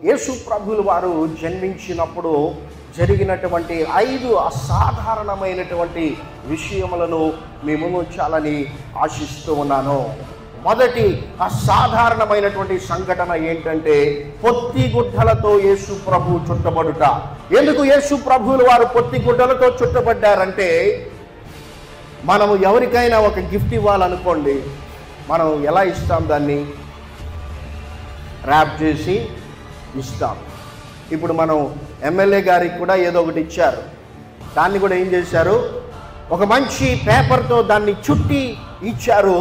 యేసు ప్రభువుల వారు జన్మించినప్పుడు జరిగినటువంటి 5 అసాధారణమైనటువంటి విషయములను మీ ముందు ఉంచాలని ఆశిస్తూ ఉన్నాను. మొదటి అసాధారణమైనటువంటి సంఘటన ఏంటంటే పొత్తిగుడ్డలతో యేసు ప్రభు చుట్టబడుట. ఎందుకు యేసు ప్రభువుల వారు పొత్తిగుడ్డలతో చుట్టబడ్డారంటే, మనము ఎవరికైనా ఒక గిఫ్ట్ ఇవ్వాలనుకోండి, మనం ఎలా ఇస్తాం? దాన్ని ర్యాప్ చేసి ఇస్తాం. ఇప్పుడు మనం ఎమ్మెల్యే గారికి కూడా ఏదో ఒకటి ఇచ్చారు, దాన్ని కూడా ఏం చేశారు? ఒక మంచి పేపర్తో దాన్ని చుట్టి ఇచ్చారు.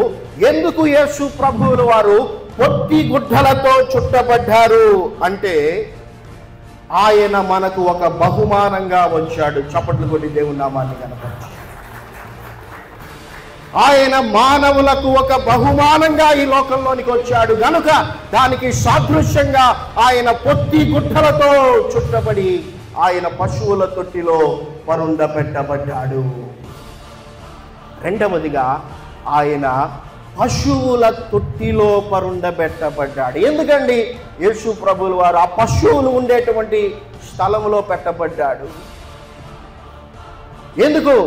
ఎందుకు యేసు ప్రభువుల వారు పొత్తిగుడ్డలతో చుట్టబడ్డారు అంటే, ఆయన మనకు ఒక బహుమానంగా వచ్చాడు. చప్పట్లు కొట్టి దేవుని నామాన్ని కనపరచు. ఆయన మానవులకు ఒక బహుమానంగా ఈ లోకంలోనికి వచ్చాడు గనుక దానికి సాదృశ్యంగా ఆయన పొత్తిగుడ్డలతో చుట్టబడి ఆయన పశువుల తొట్టిలో పరుండబెట్టబడ్డాడు. రెండవదిగా ఆయన పశువుల తొట్టిలో పరుండబెట్టబడ్డాడు. ఎందుకండి యేసు ప్రభువుల వారు ఆ పశువులు ఉండేటువంటి స్థలంలో పెట్టబడ్డాడు? ఎందుకు?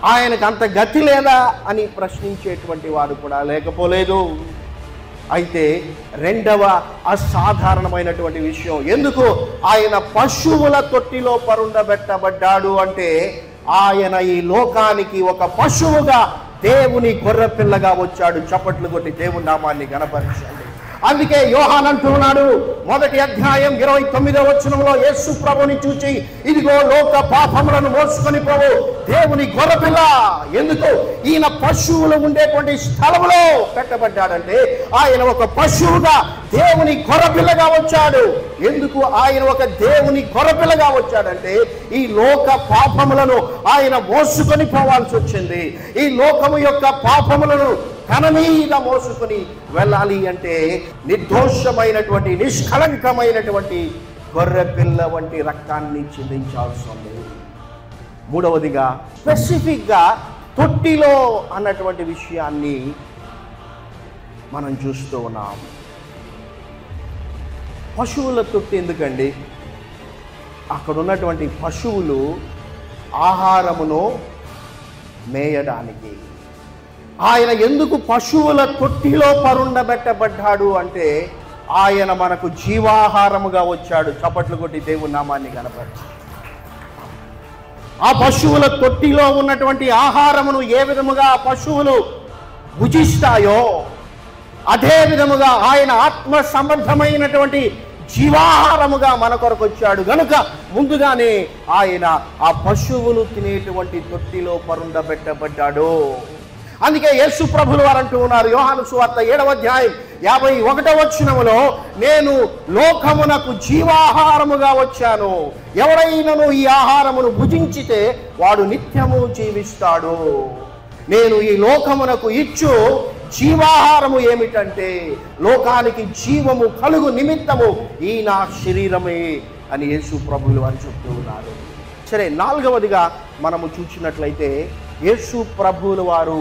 ఆయనకు అంత గతి లేదా అని ప్రశ్నించేటువంటి వారు కూడా లేకపోలేదు. అయితే రెండవ అసాధారణమైనటువంటి విషయం, ఎందుకు ఆయన పశువుల తొట్టిలో పరుండబెట్టబడ్డాడు అంటే, ఆయన ఈ లోకానికి ఒక పశువుగా దేవుని గొర్రెపిల్లగా వచ్చాడు. చప్పట్లు కొట్టి దేవుని నామాన్ని గణపరచండి. అందుకే యోహాను అంటున్నాడు, 1వ అధ్యాయం 29వ వచనంలో యేసు ప్రభుని చూచి, ఇదిగో లోక పాపములను మోసుకొని పోవు దేవుని గొర్రెపిల్ల. ఎందుకు? ఈయన పశువులు ఉండేటువంటి స్థలంలో పెట్టబడ్డాడంటే, ఆయన ఒక పశువుగా దేవుని గొర్రెపిల్లగా వచ్చాడు. ఎందుకు ఆయన ఒక దేవుని గొర్రెపిల్లగా వచ్చాడంటే, ఈ లోక పాపములను ఆయన మోసుకొని పోవాల్సి వచ్చింది. ఈ లోకము యొక్క పాపములను తన మీద మోసుకొని వెళ్ళాలి అంటే నిర్దోషమైనటువంటి నిష్కళంకమైనటువంటి గొర్రెపిల్ల వంటి రక్తాన్ని చిందించాల్సి ఉంది. మూడవదిగా స్పెసిఫిక్గా తొట్టిలో అన్నటువంటి విషయాన్ని మనం చూస్తూ ఉన్నాం. పశువుల తొట్టి ఎందుకండి? అక్కడ ఉన్నటువంటి పశువులు ఆహారమును మేయడానికి. ఆయన ఎందుకు పశువుల తొట్టిలో పరుండబెట్టబడ్డాడు అంటే, ఆయన మనకు జీవాహారముగా వచ్చాడు. చప్పట్లు కొట్టి దేవుని నామాన్ని కనపరచు. ఆ పశువుల తొట్టిలో ఉన్నటువంటి ఆహారమును ఏ విధముగా ఆ పశువులు భుజిస్తాయో అదే విధముగా ఆయన ఆత్మ సంబంధమైనటువంటి జీవాహారముగా మన కొరకు వచ్చాడు గనుక ముందుగానే ఆయన ఆ పశువులు తినేటువంటి తొట్టిలో పరుండబెట్టబడ్డాడు. అందుకే యేసు ప్రభువుల వారు అంటూ ఉన్నారు, యోహాను సువార్త 7వ అధ్యాయం 51వ వచనములో, నేను లోకమునకు జీవాహారముగా వచ్చాను, ఎవరైనను ఈ ఆహారమును భుజించితే వాడు నిత్యము జీవిస్తాడు. నేను ఈ లోకమునకు ఇచ్చు జీవాహారము ఏమిటంటే, లోకానికి జీవము కలుగు నిమిత్తము ఈ నా శరీరమే అని యేసు ప్రభువుల వారు చెప్తూ ఉన్నారు. సరే, 4వదిగా మనము చూసినట్లయితే, యేసు ప్రభువుల వారు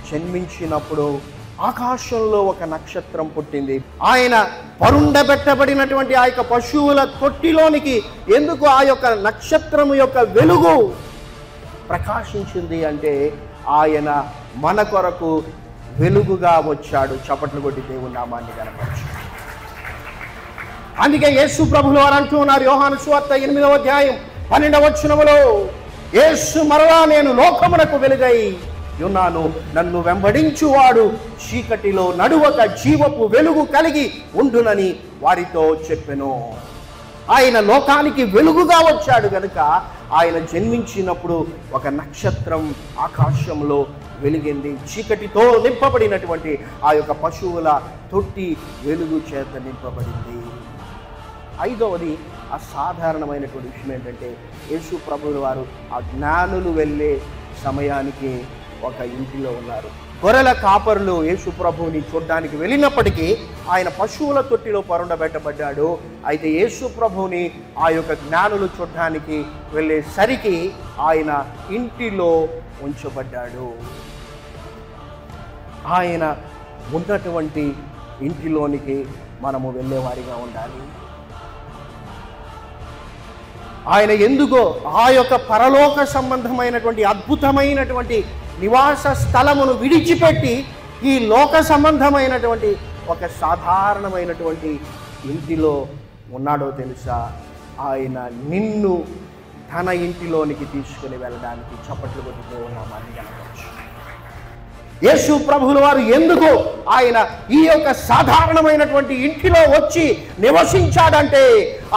జన్మించినప్పుడు ఆకాశంలో ఒక నక్షత్రం పుట్టింది. ఆయన పరుండబెట్టబడినటువంటి ఆ యొక్క పశువుల తొట్టిలోనికి ఎందుకు ఆ యొక్క నక్షత్రము యొక్క వెలుగు ప్రకాశించింది అంటే, ఆయన మన కొరకు వెలుగుగా వచ్చాడు. చప్పట్లు కొట్టి దేవుని నామాన్ని కనపరచు. అందుకే యేసు ప్రభువుల వారు అంటూ ఉన్నారు, యోహాను సువార్త 8వ అధ్యాయం 12వ వచనములో, యేసు మరలా నేను లోకమునకు వెలుగై ఉన్నాను, నన్ను వెంబడించువాడు చీకటిలో నడువక జీవపు వెలుగు కలిగి ఉండునని వారితో చెప్పెను. ఆయన లోకానికి వెలుగుగా వచ్చాడు గనుక ఆయన జన్మించినప్పుడు ఒక నక్షత్రం ఆకాశంలో వెలిగింది. చీకటితో నింపబడినటువంటి ఆ యొక్క పశువుల తొట్టి వెలుగు చేత నింపబడింది. 5వది అసాధారణమైనటువంటి విషయం ఏంటంటే, యేసు ప్రభువుల వారు ఆ జ్ఞానులు వెళ్ళే సమయానికి ఒక ఇంటిలో ఉన్నారు. గొర్రెల కాపరులు యేసు ప్రభువుని చూడడానికి వెళ్ళినప్పటికీ ఆయన పశువుల తొట్టిలో పరుండబెట్టబడ్డాడు. అయితే యేసు ప్రభువుని ఆ యొక్క జ్ఞానులు చూడడానికి వెళ్ళేసరికి ఆయన ఇంటిలో ఉంచబడ్డాడు. ఆయన ఉన్నటువంటి ఇంటిలోనికి మనము వెళ్ళేవారిగా ఉండాలి. ఆయన ఎందుకో ఆ యొక్క పరలోక సంబంధమైనటువంటి అద్భుతమైనటువంటి నివాస స్థలమును విడిచిపెట్టి ఈ లోక సంబంధమైనటువంటి ఒక సాధారణమైనటువంటి ఇంటిలో ఉన్నాడో తెలుసా? ఆయన నిన్ను తన ఇంటిలోనికి తీసుకుని వెళ్ళడానికి చప్పట్లు కొట్టుతూ ఉన్నామని కనవచ్చు. యేసు ప్రభువుల వారు ఎందుకు ఆయన ఈ యొక్క సాధారణమైనటువంటి ఇంటిలో వచ్చి నివసించాడంటే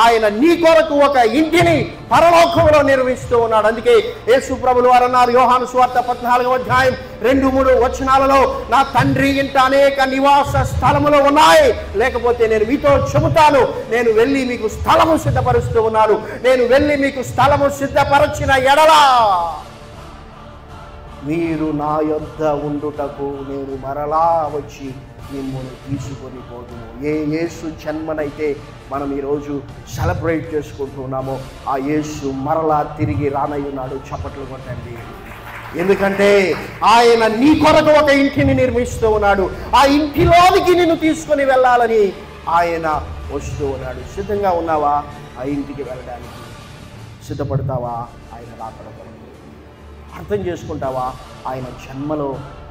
ఆయన నీ కొరకు ఒక ఇంటిని పరలోకంలో నిర్మిస్తూ ఉన్నాడు. అందుకే యేసు ప్రభువుల వారు అన్నారు యోహాను సువార్త 14వ అధ్యాయం 2-3 వచనాలలో, నా తండ్రి ఇంట అనేక నివాస స్థలములు ఉన్నాయి, లేకపోతే నేను మీతో చెబుతాను, నేను వెళ్ళి మీకు స్థలము సిద్ధపరుస్తూ ఉన్నాను. నేను వెళ్ళి మీకు స్థలము సిద్ధపరచిన ఎడలా మీరు నా యొద్ద ఉండుటకు నేను మరలా వచ్చి మిమ్మల్ని తీసుకొని పోదును. ఏ యేసు జన్మనైతే మనం ఈరోజు సెలబ్రేట్ చేసుకుంటున్నామో ఆ యేసు మరలా తిరిగి రానయ్యున్నాడు. చప్పట్లు కొట్టండి. ఎందుకంటే ఆయన నీ కొరకు ఒక ఇంటిని నిర్మిస్తూ ఉన్నాడు. ఆ ఇంటిలోనికి నిన్ను తీసుకొని వెళ్ళాలని ఆయన వస్తూ ఉన్నాడు. సిద్ధంగా ఉన్నావా? ఆ ఇంటికి వెళ్ళడానికి సిద్ధపడతావా? ఆయన రాకడ అర్థం చేసుకుంటావా? ఆయన జన్మలో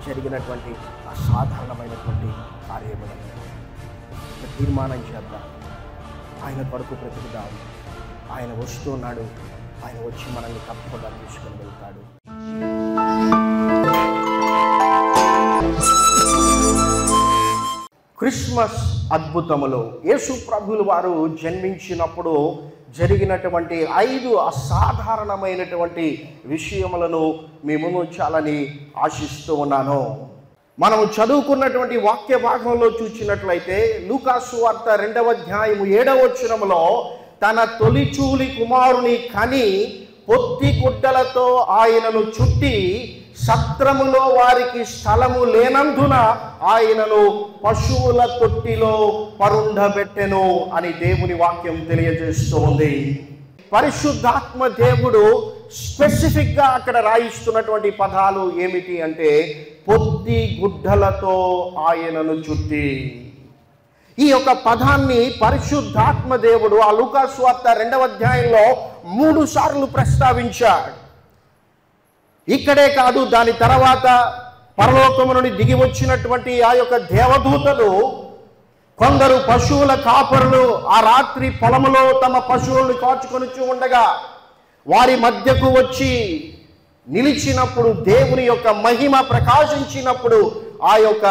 జరిగినటువంటి అసాధారణమైనటువంటి కార్యములను తీర్మానం చేద్దాం. ఆయన కొరకు బ్రతుకుదాం. ఆయన వస్తున్నాడు. ఆయన వచ్చి మనల్ని తప్పకుండా తీసుకొని వెళ్తాడు. క్రిస్మస్ అద్భుతములో యేసు ప్రభువుల వారు జన్మించినప్పుడు జరిగినటువంటి 5 అసాధారణమైనటువంటి విషయములను మీ ముందు ఉంచాలని ఆశిస్తూ ఉన్నాను. మనము చదువుకున్నటువంటి వాక్య భాగంలో చూసినట్లయితే లూకాసు వార్త 2వ అధ్యాయము 7వ వచనములో, తన తొలిచూలి కుమారుని కని పొత్తి గుడ్డలతో ఆయనను చుట్టి సత్రములో వారికి స్థలము లేనందున ఆయనను పశువుల తొట్టిలో పరుండబెట్టెను అని దేవుని వాక్యం తెలియజేస్తుంది. పరిశుద్ధాత్మ దేవుడు స్పెసిఫిక్గా అక్కడ రాయిస్తున్నటువంటి పదాలు ఏమిటి అంటే పొత్తి గుడ్డలతో ఆయనను చుట్టి. ఈ యొక్క పదాన్ని పరిశుద్ధాత్మ దేవుడు ఆ లూకాసు వార్త 2వ అధ్యాయంలో 3 సార్లు ప్రస్తావించాడు. ఇక్కడే కాదు, దాని తర్వాత పరలోకము నుండి దిగి వచ్చినటువంటి ఆ యొక్క దేవదూతలు కొందరు పశువుల కాపరులు ఆ రాత్రి పొలములో తమ పశువులను కాచుకొని ఉండగా వారి మధ్యకు వచ్చి నిలిచినప్పుడు దేవుని యొక్క మహిమ ప్రకాశించినప్పుడు ఆ యొక్క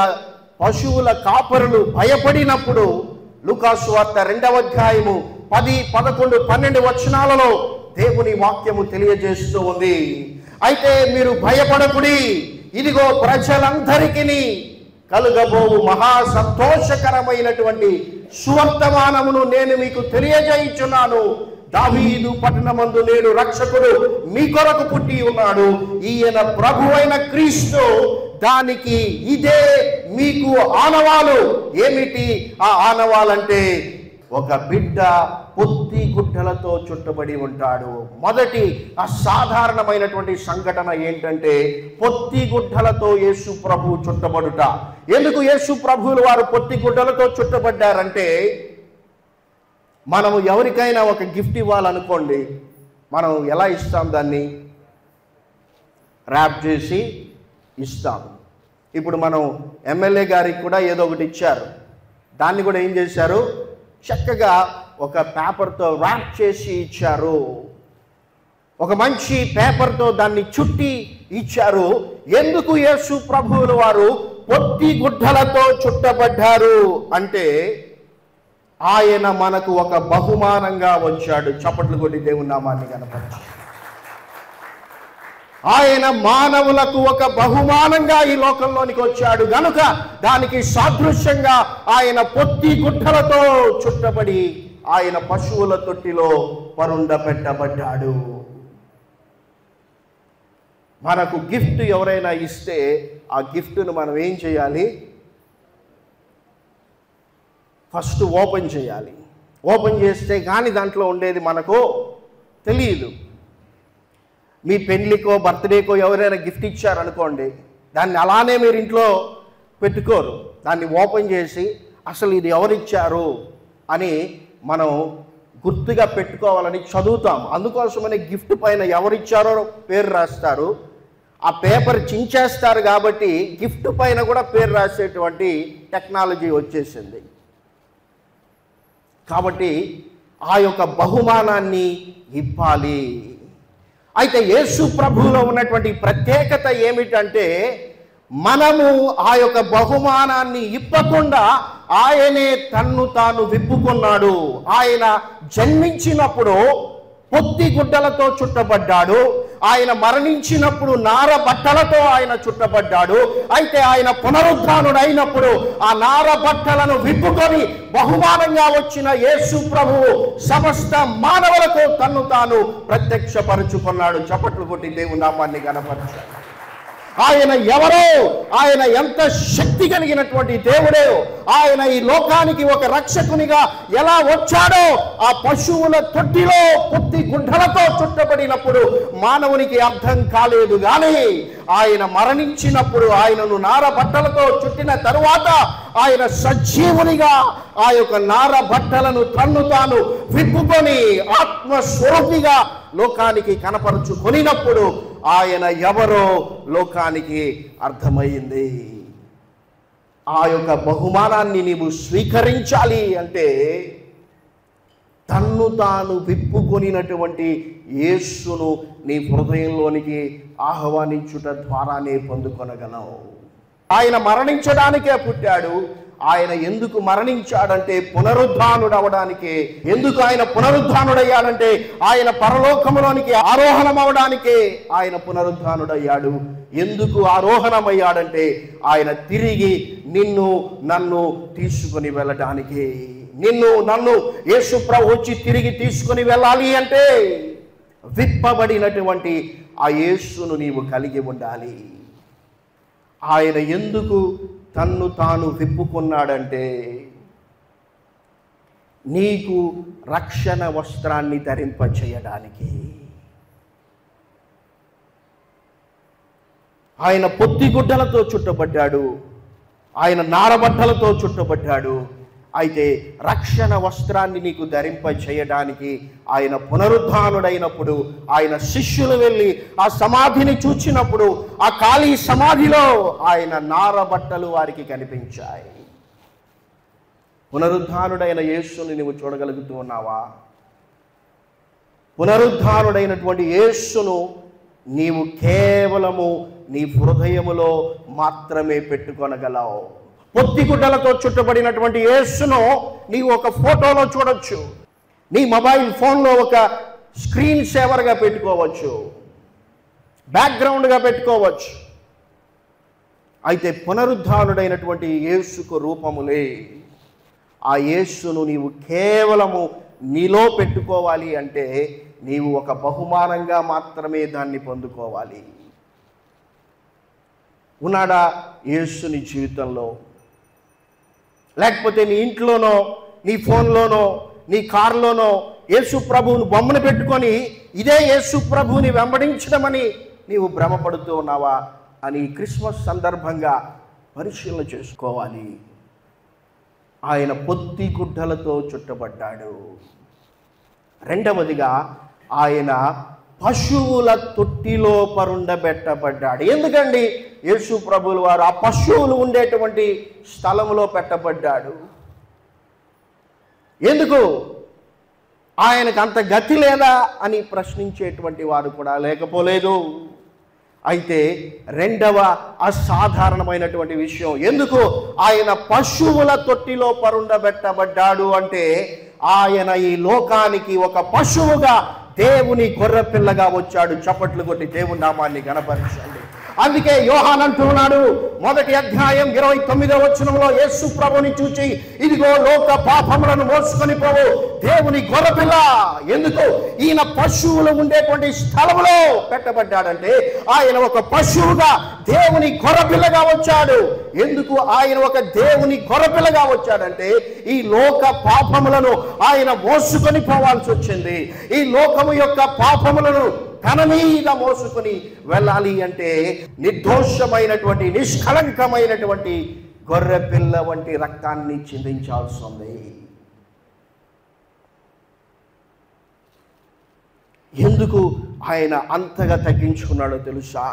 పశువుల కాపరులు భయపడినప్పుడు లూకాసు వార్త 2వ అధ్యాయము 10, 11, 12 వచనాలలో దేవుని వాక్యము తెలియజేస్తూ ఉంది. అయితే మీరు భయపడకుడి, ఇదిగో ప్రజలందరికీ కలుగబోవు మహా సంతోషకరమైనటువంటి సువర్తమానమును నేను మీకు తెలియజేయుచున్నాను. దావీదు పట్టణమందు నేడు రక్షకుడు మీ కొరకు పుట్టి ఉన్నాడు. ఈయన ప్రభువైన క్రీస్తు. దానికి ఇదే మీకు ఆనవాలు. ఏమిటి ఆ ఆనవాలంటే ఒక బిడ్డ పొత్తి గుడ్డలతో చుట్టబడి ఉంటాడు. మొదటి అసాధారణమైనటువంటి సంఘటన ఏంటంటే పొత్తి గుడ్డలతో యేసు ప్రభు చుట్టబడుట. ఎందుకు యేసు ప్రభువులు వారు పొత్తి గుడ్డలతో చుట్టబడ్డారంటే, మనము ఎవరికైనా ఒక గిఫ్ట్ ఇవ్వాలనుకోండి, మనం ఎలా ఇస్తాం? దాన్ని ర్యాప్ చేసి ఇస్తాం. ఇప్పుడు మనం ఎమ్మెల్యే గారికి కూడా ఏదో ఒకటి ఇచ్చారు. దాన్ని కూడా ఏం చేశారు? చక్కగా ఒక పేపర్తో ర్యాప్ చేసి ఇచ్చారు. ఒక మంచి పేపర్తో దాన్ని చుట్టి ఇచ్చారు. ఎందుకు యేసు ప్రభువుల వారు పొత్తి గుడ్డలతో చుట్టబడ్డారు అంటే ఆయన మనకు ఒక బహుమానంగా వచ్చాడు. చప్పట్లు కొట్టి దేవుని నామాన్ని కనపరచు. ఆయన మానవులకు ఒక బహుమానంగా ఈ లోకంలోనికి వచ్చాడు గనుక దానికి సాదృశ్యంగా ఆయన పొత్తి గుడ్డలతో చుట్టబడి ఆయన పశువుల తొట్టిలో పరుండబెట్టబడ్డాడు. మనకు గిఫ్ట్ ఎవరైనా ఇస్తే ఆ గిఫ్ట్ను మనం ఏం చేయాలి? ఫస్ట్ ఓపెన్ చేయాలి. ఓపెన్ చేస్తే కానీ దాంట్లో ఉండేది మనకు తెలియదు. మీ పెళ్ళికో బర్త్డేకో ఎవరైనా గిఫ్ట్ ఇచ్చారనుకోండి, దాన్ని అలానే మీరు ఇంట్లో పెట్టుకోరు. దాన్ని ఓపెన్ చేసి అసలు ఇది ఎవరిచ్చారు అని మనం గుర్తుగా పెట్టుకోవాలని చదువుతాం. అందుకోసమని గిఫ్ట్ పైన ఎవరిచ్చారో పేరు రాస్తారు. ఆ పేపర్ చించేస్తారు కాబట్టి గిఫ్ట్ పైన కూడా పేరు రాసేటువంటి టెక్నాలజీ వచ్చేసింది. కాబట్టి ఆ యొక్క బహుమానాన్ని ఇవ్వాలి. అయితే యేసు ప్రభువులో ఉన్నటువంటి ప్రత్యేకత ఏమిటంటే, మనము ఆ యొక్క బహుమానాన్ని ఇవ్వకుండా ఆయనే తన్ను తాను విప్పుకున్నాడు. ఆయన జన్మించినప్పుడు పొత్తి గుడ్డలతో చుట్టబడ్డాడు. ఆయన మరణించినప్పుడు నార బట్టలతో ఆయన చుట్టబడ్డాడు. అయితే ఆయన పునరుద్ధానుడు అయినప్పుడు ఆ నార బట్టలను విప్పుకొని బహుమానంగా వచ్చిన యేసు ప్రభువు సమస్త మానవులకు తన్ను తాను ప్రత్యక్షపరుచుకున్నాడు. చప్పట్లు కొట్టి దేవుని నామాన్ని గణపరచాడు. ఆయన ఎవరో, ఆయన ఎంత శక్తి కలిగినటువంటి దేవుడో, ఆయన ఈ లోకానికి ఒక రక్షకునిగా ఎలా వచ్చాడో, ఆ పశువుల తొట్టిలో పొత్తి గుడ్డలతో చుట్టబడినప్పుడు మానవునికి అర్థం కాలేదు. కానీ ఆయన మరణించినప్పుడు, ఆయనను నార బట్టలతో చుట్టిన తరువాత ఆయన సజీవునిగా ఆ యొక్క నార బట్టలను తన్ను తాను విప్పుకొని ఆత్మస్వరూపిగా లోకానికి కనపరుచుకొనినప్పుడు ఆయన ఎవరో లోకానికి అర్థమైంది. ఆ యొక్క బహుమానాన్ని నీవు స్వీకరించాలి అంటే తన్ను తాను విప్పుకొనినటువంటి యేసును నీ హృదయంలోనికి ఆహ్వానించుట ద్వారానే పొందుకొనగలవు. ఆయన మరణించడానికే పుట్టాడు. ఆయన ఎందుకు మరణించాడంటే పునరుద్ధానుడు అవడానికే. ఎందుకు ఆయన పునరుద్ధానుడయ్యాడంటే ఆయన పరలోకములోనికి ఆరోహణం అవడానికే ఆయన పునరుద్ధానుడయ్యాడు. ఎందుకు ఆరోహణమయ్యాడంటే ఆయన తిరిగి నిన్ను నన్ను తీసుకుని వెళ్ళడానికి. నిన్ను నన్ను యేసు ప్రభు వచ్చి తిరిగి తీసుకుని వెళ్ళాలి అంటే విప్పబడినటువంటి ఆ యేసును నీవు కలిగి ఉండాలి. ఆయన ఎందుకు తన్ను తాను విప్పుకున్నాడంటే నీకు రక్షణ వస్త్రాన్ని ధరింపచేయడానికి. ఆయన పొత్తి గుడ్డలతో చుట్టబడ్డాడు, ఆయన నారబట్టలతో చుట్టబడ్డాడు. అయితే రక్షణ వస్త్రాన్ని నీకు ధరింపచేయడానికి ఆయన పునరుద్ధానుడైనప్పుడు ఆయన శిష్యులు వెళ్ళి ఆ సమాధిని చూచినప్పుడు ఆ ఖాళీ సమాధిలో ఆయన నారబట్టలు వారికి కనిపించాయి. పునరుద్ధానుడైన యేసుని నువ్వు చూడగలుగుతూ ఉన్నావా? పునరుద్ధానుడైనటువంటి యేసును నీవు కేవలము నీ హృదయములో మాత్రమే పెట్టుకొనగలవు. పొత్తి గుడ్డలతో చుట్టబడినటువంటి యేసును నీవు ఒక ఫోటోలో చూడొచ్చు, నీ మొబైల్ ఫోన్లో ఒక స్క్రీన్ సేవర్గా పెట్టుకోవచ్చు, బ్యాక్గ్రౌండ్గా పెట్టుకోవచ్చు. అయితే పునరుద్ధానుడైనటువంటి యేసుకు రూపములే. ఆ యేసును నీవు కేవలము నీలో పెట్టుకోవాలి అంటే నీవు ఒక బహుమానంగా మాత్రమే దాన్ని పొందుకోవాలి. ఉన్నాడా యేసు నీ జీవితంలో? లేకపోతే నీ ఇంట్లోనో, నీ ఫోన్లోనో, నీ కారులోనో యేసు ప్రభువును బొమ్మను పెట్టుకొని ఇదే యేసు ప్రభువుని వెంబడించడమని నీవు భ్రమపడుతూ ఉన్నావా అని క్రిస్మస్ సందర్భంగా పరిశీలన చేసుకోవాలి. ఆయన పొత్తి గుడ్డలతో చుట్టబడ్డాడు. రెండవదిగా ఆయన పశువుల తొట్టిలో పరుండబెట్టబడ్డాడు. ఎందుకండి యేసు ప్రభువుల వారు ఆ పశువులు ఉండేటువంటి స్థలంలో పెట్టబడ్డాడు? ఎందుకు? ఆయనకు అంత గతి లేదా అని ప్రశ్నించేటువంటి వారు కూడా లేకపోలేదు. అయితే రెండవ అసాధారణమైనటువంటి విషయం, ఎందుకు ఆయన పశువుల తొట్టిలో పరుండబెట్టబడ్డాడు అంటే ఆయన ఈ లోకానికి ఒక పశువుగా దేవుని గొర్రెపిల్లగా వచ్చాడు. చప్పట్లు కొట్టి దేవుని నామాన్ని గణపరచండి. అందుకే యోహాను అంటున్నాడు, 1వ అధ్యాయం 29వ వచనంలో యేసు ప్రభుని చూచి, ఇదిగో లోక పాపములను మోసుకొని పోవు దేవుని గొర్రెపిల్ల. ఎందుకు ఈయన పశువులు ఉండేటువంటి స్థలంలో పెట్టబడ్డాడంటే ఆయన ఒక పశువుగా దేవుని గొర్రెపిల్లగా వచ్చాడు. ఎందుకు ఆయన ఒక దేవుని గొర్రెపిల్లగా వచ్చాడంటే ఈ లోక పాపములను ఆయన మోసుకొని పోవాల్సి వచ్చింది. ఈ లోకము యొక్క పాపములను తన మీద మోసుకొని వెళ్ళాలి అంటే నిర్దోషమైనటువంటి నిష్కళంకమైనటువంటి గొర్రెపిల్ల వంటి రక్తాన్ని చిందించాల్సి ఉంది. ఎందుకు ఆయన అంతగా తగ్గించుకున్నాడో తెలుసా?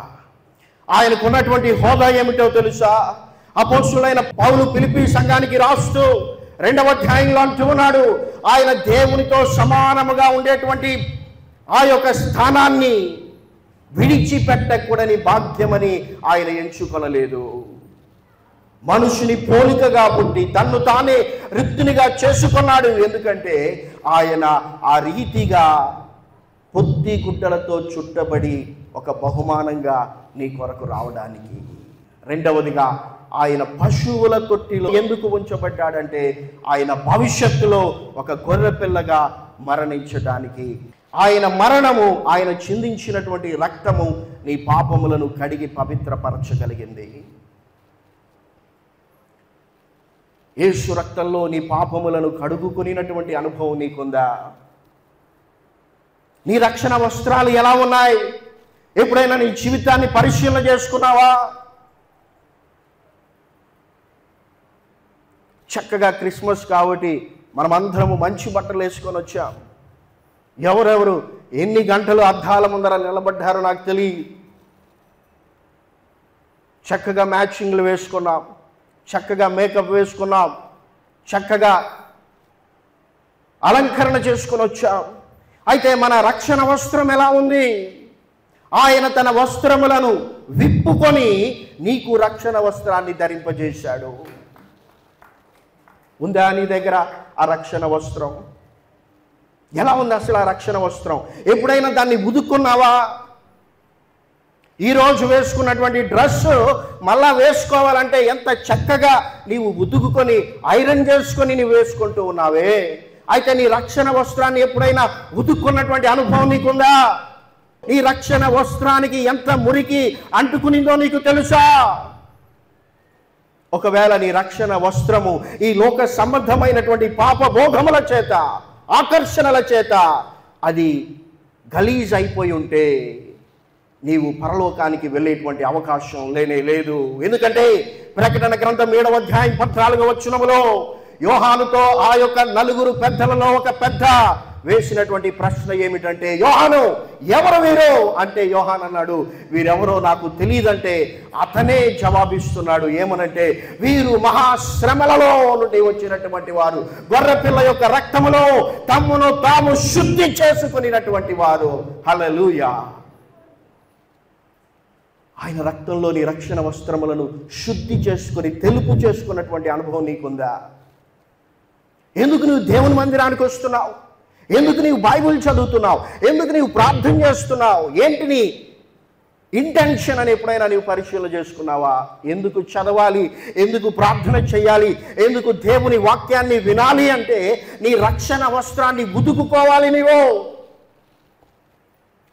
ఆయనకున్నటువంటి హోదా ఏమిటో తెలుసా? అపోస్తులైన పౌలు ఫిలిప్పీ సంఘానికి రాస్తూ 2వ అధ్యాయంలో అంటూ ఉన్నాడు, ఆయన దేవునితో సమానముగా ఉండేటువంటి ఆ యొక్క స్థానాన్ని విడిచిపెట్టకూడని భాగ్యమని ఆయన ఎంచుకొనలేదు. మనుషుని పోలికగా పుట్టి తన్ను తానే రిక్తునిగా చేసుకున్నాడు. ఎందుకంటే ఆయన ఆ రీతిగా పొత్తి గుడ్డలతో చుట్టబడి ఒక బహుమానంగా నీ కొరకు రావడానికి. రెండవదిగా ఆయన పశువుల తొట్టిలో ఎందుకు ఉంచబడ్డాడంటే ఆయన భవిష్యత్తులో ఒక గొర్రెపిల్లగా మరణించడానికి. ఆయన మరణము, ఆయన చిందించినటువంటి రక్తము నీ పాపములను కడిగి పవిత్రపరచగలిగింది. యేసు రక్తంలో నీ పాపములను కడుగుకొనినటువంటి అనుభవం నీకుందా? నీ రక్షణ వస్త్రాలు ఎలా ఉన్నాయి? ఎప్పుడైనా నీ జీవితాన్ని పరిశీలన చేసుకున్నావా? చక్కగా క్రిస్మస్ కాబట్టి మనమందరము మంచి బట్టలు వేసుకొని వచ్చాం. ఎవరెవరు ఎన్ని గంటలు అద్దాల ముందర నిలబడ్డారో నాకు తెలియదు. చక్కగా మ్యాచింగ్లు వేసుకున్నాం, చక్కగా మేకప్ వేసుకున్నాం, చక్కగా అలంకరణ చేసుకొని వచ్చాం. అయితే మన రక్షణ వస్త్రం ఎలా ఉంది? ఆయన తన వస్త్రములను విప్పుకొని నీకు రక్షణ వస్త్రాన్ని ధరింపజేశాడు. ఉందా నీ దగ్గర ఆ రక్షణ వస్త్రం? ఎలా ఉంది అసలు ఆ రక్షణ వస్త్రం? ఎప్పుడైనా దాన్ని ఉదుక్కున్నావా? ఈరోజు వేసుకున్నటువంటి డ్రెస్సు మళ్ళా వేసుకోవాలంటే ఎంత చక్కగా నీవు ఉతుకుకొని ఐరన్ చేసుకొని నీవు వేసుకుంటూ ఉన్నావే. అయితే నీ రక్షణ వస్త్రాన్ని ఎప్పుడైనా ఉతుక్కున్నటువంటి అనుభవం నీకుందా? నీ రక్షణ వస్త్రానికి ఎంత మురికి అంటుకునిందో నీకు తెలుసా? ఒకవేళ నీ రక్షణ వస్త్రము ఈ లోక సంబంధమైనటువంటి పాపభోగముల చేత, ఆకర్షణల చేత అది గలీజ్ అయిపోయి ఉంటే నీవు పరలోకానికి వెళ్ళేటువంటి అవకాశం లేనే లేదు. ఎందుకంటే ప్రకటన గ్రంథం 7వ అధ్యాయం 14వ వచనములో యోహానుతో ఆ యొక్క 4 పెద్దలలో ఒక పెద్ద వేసినటువంటి ప్రశ్న ఏమిటంటే, యోహాను ఎవరు వీరు అంటే, యోహాన్ అన్నాడు వీరెవరో నాకు తెలియదంటే అతనే జవాబిస్తున్నాడు. ఏమనంటే, వీరు మహాశ్రమలలో నుండి వచ్చినటువంటి వారు, గొర్రెపిల్ల యొక్క రక్తములో తమ్మును తాము శుద్ధి చేసుకున్నటువంటి వారు. హల్లెలూయా. ఆయన రక్తంలోని రక్షణ వస్త్రములను శుద్ధి చేసుకొని తెలుపు చేసుకున్నటువంటి అనుభవం నీకుందా? ఎందుకు నువ్వు దేవుని మందిరానికి వస్తున్నావు? ఎందుకు నీవు బైబిల్ చదువుతున్నావు? ఎందుకు నీవు ప్రార్థన చేస్తున్నావు? ఏంటి నీ ఇంటెన్షన్ అని ఎప్పుడైనా నీవు పరిశీలన చేసుకున్నావా? ఎందుకు చదవాలి? ఎందుకు ప్రార్థన చేయాలి? ఎందుకు దేవుని వాక్యాన్ని వినాలి అంటే నీ రక్షణ వస్త్రాన్ని ఉతుకుకోవాలి. నీవు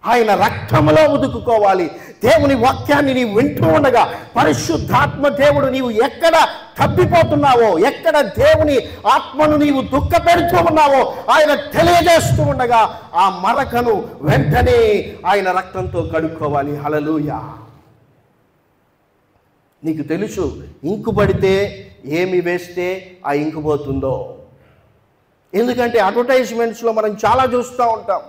ఆయన రక్తములో ఉతుకుకోవాలి. దేవుని వాక్యాన్ని నీవు వింటూ ఉండగా పరిశుద్ధాత్మ దేవుడు నీవు ఎక్కడ తప్పిపోతున్నావో, ఎక్కడ దేవుని ఆత్మను నీవు దుఃఖ పెడుతూ ఉన్నావో ఆయన తెలియజేస్తూ ఉండగా ఆ మరకను వెంటనే ఆయన రక్తంతో కడుక్కోవాలి. హల్లెలూయా. నీకు తెలుసు ఇంకు పడితే ఏమి వేస్తే ఆ ఇంకు పోతుందో. ఎందుకంటే అడ్వర్టైజ్మెంట్స్లో మనం చాలా చూస్తూ ఉంటాం.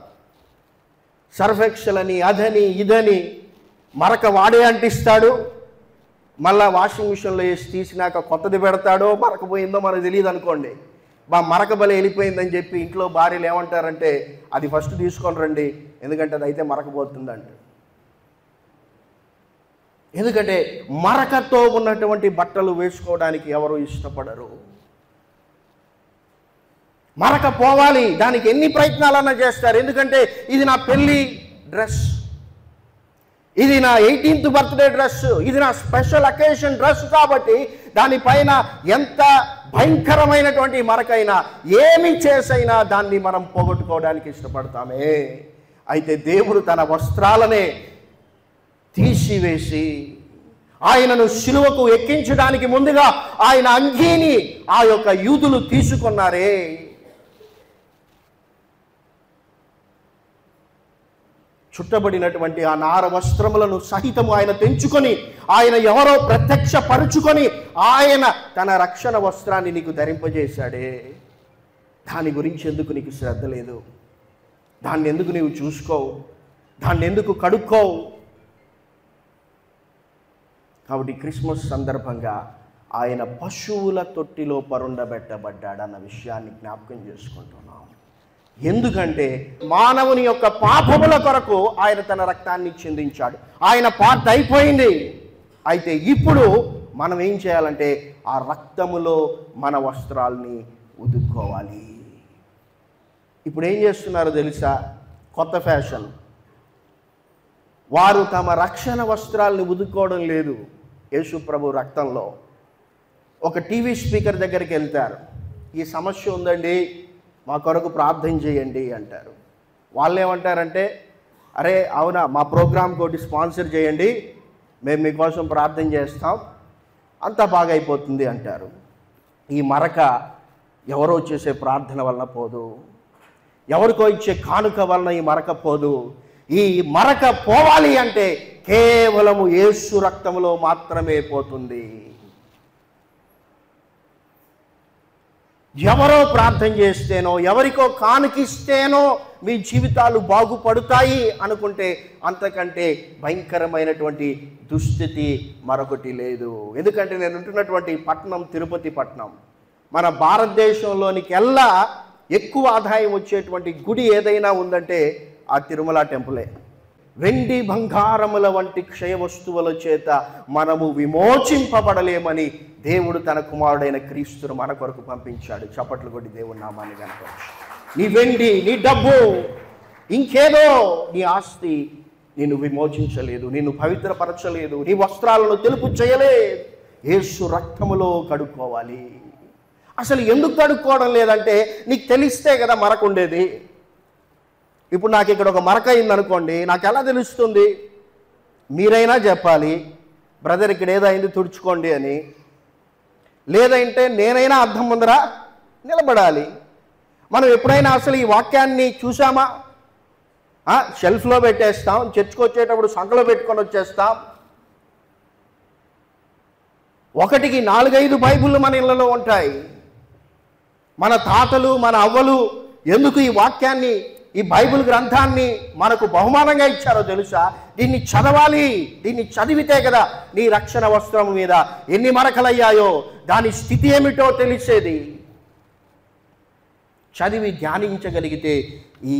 సర్ఫెక్సల్ అని, అదని, ఇదని మరక వాడే అంటిస్తాడు. మళ్ళా వాషింగ్ మిషన్లో వేసి తీసినాక కొత్తది పెడతాడో, మరక పోయిందో మనకు తెలియదు అనుకోండి. మా మరక బలి వెళ్ళిపోయిందని చెప్పి ఇంట్లో భార్యలు ఏమంటారంటే, అది ఫస్ట్ తీసుకొని రండి ఎందుకంటే అది అయితే మరకపోతుందంట. ఎందుకంటే మరకతో ఉన్నటువంటి బట్టలు వేసుకోవడానికి ఎవరు ఇష్టపడరు. మరక పోవాలి, దానికి ఎన్ని ప్రయత్నాలన్నా చేస్తారు. ఎందుకంటే ఇది నా పెళ్ళి డ్రెస్, ఇది నా 18th బర్త్డే డ్రెస్, ఇది నా స్పెషల్ అకేషన్ డ్రెస్ కాబట్టి దానిపైన ఎంత భయంకరమైనటువంటి మరకైనా, ఏమి చేసైనా దాన్ని మనం పోగొట్టుకోవడానికి ఇష్టపడతామే. అయితే దేవుడు తన వస్త్రాలనే తీసివేసి ఆయనను సిలువకు ఎక్కించడానికి ముందుగా ఆయన అంగీని ఆ యొక్క యూదులు తీసుకున్నారే. చుట్టబడినటువంటి ఆ నార వస్త్రములను సహితము ఆయన తెంచుకొని, ఆయన ఎవరో ప్రత్యక్షపరుచుకొని ఆయన తన రక్షణ వస్త్రాన్ని నీకు ధరింపజేశాడే. దాని గురించి ఎందుకు నీకు శ్రద్ధ లేదు? దాన్ని ఎందుకు నీవు చూసుకోవు? దాన్ని ఎందుకు కడుక్కోవు? కాబట్టి క్రిస్మస్ సందర్భంగా ఆయన పశువుల తొట్టిలో పరుండబెట్టబడ్డాడన్న విషయాన్ని జ్ఞాపకం చేసుకుంటున్నాం. ఎందుకంటే మానవుని యొక్క పాపముల కొరకు ఆయన తన రక్తాన్ని చిందించాడు. ఆయన పార్ట్ అయిపోయింది. అయితే ఇప్పుడు మనం ఏం చేయాలంటే ఆ రక్తములో మన వస్త్రాల్ని ఉదుక్కోవాలి. ఇప్పుడు ఏం చేస్తున్నారో తెలుసా? కొత్త ఫ్యాషన్. వారు తమ రక్షణ వస్త్రాలను ఉదుక్కోవడం లేదు. యేసు ప్రభు రక్తంలో ఒక టీవీ స్పీకర్ దగ్గరికి వెళ్తారు. ఈ సమస్య ఉందండి, మా కొరకు ప్రార్థన చేయండి అంటారు. వాళ్ళు ఏమంటారంటే, అరే అవునా, మా ప్రోగ్రామ్కి ఒకటి స్పాన్సర్ చేయండి, మేము మీకోసం ప్రార్థన చేస్తాం, అంతా బాగా అయిపోతుంది అంటారు. ఈ మరక ఎవరో చేసే ప్రార్థన వలన పోదు, ఎవరికో ఇచ్చే కానుక వలన ఈ మరక పోదు. ఈ మరక పోవాలి అంటే కేవలము యేసు రక్తములో మాత్రమే పోతుంది. ఎవరో ప్రార్థన చేస్తేనో ఎవరికో కానుకిస్తేనో మీ జీవితాలు బాగుపడతాయి అనుకుంటే అంతకంటే భయంకరమైనటువంటి దుస్థితి మరొకటి లేదు. ఎందుకంటే నేను ఉంటున్నటువంటి పట్టణం తిరుపతి పట్టణం. మన భారతదేశంలోనికెల్లా ఎక్కువ ఆదాయం వచ్చేటువంటి గుడి ఏదైనా ఉందంటే ఆ తిరుమల టెంపులే. వెండి బంగారముల వంటి క్షయ వస్తువుల చేత మనము విమోచింపబడలేమని దేవుడు తన కుమారుడైన క్రీస్తును మన కొరకు పంపించాడు. చప్పట్లు కొట్టి దేవుని నామాన్ని కనపరచు. నీ వెండి, నీ డబ్బు, ఇంకేదో నీ ఆస్తి నిన్ను విమోచించలేదు, నిన్ను పవిత్రపరచలేదు, నీ వస్త్రాలను తెలుపు చేయలేదు. యేసు రక్తములో కడుక్కోవాలి. అసలు ఎందుకు కడుక్కోవడం లేదంటే నీకు తెలిస్తే కదా మరక ఉండేది. ఇప్పుడు నాకు ఇక్కడ ఒక మరక అయిందనుకోండి, నాకు ఎలా తెలుస్తుంది? మీరైనా చెప్పాలి, బ్రదర్ ఇక్కడ ఏదైంది తుడుచుకోండి అని. లేదంటే నేనైనా అర్థం ముందర నిలబడాలి. మనం ఎప్పుడైనా అసలు ఈ వాక్యాన్ని చూసామా? షెల్ఫ్లో పెట్టేస్తాం, చర్చ్కి వచ్చేటప్పుడు సంకలో పెట్టుకొని వచ్చేస్తాం. 1కి 4-5 బైబిళ్ళు మన ఇళ్ళలో ఉంటాయి. మన తాతలు, మన అవ్వలు ఎందుకు ఈ వాక్యాన్ని, ఈ బైబిల్ గ్రంథాన్ని మనకు బహుమానంగా ఇచ్చారో తెలుసా? దీన్ని చదవాలి. దీన్ని చదివితే కదా నీ రక్షణ వస్త్రం మీద ఎన్ని మరకలయ్యాయో దాని స్థితి ఏమిటో తెలిసేది. చదివి ధ్యానించగలిగితే ఈ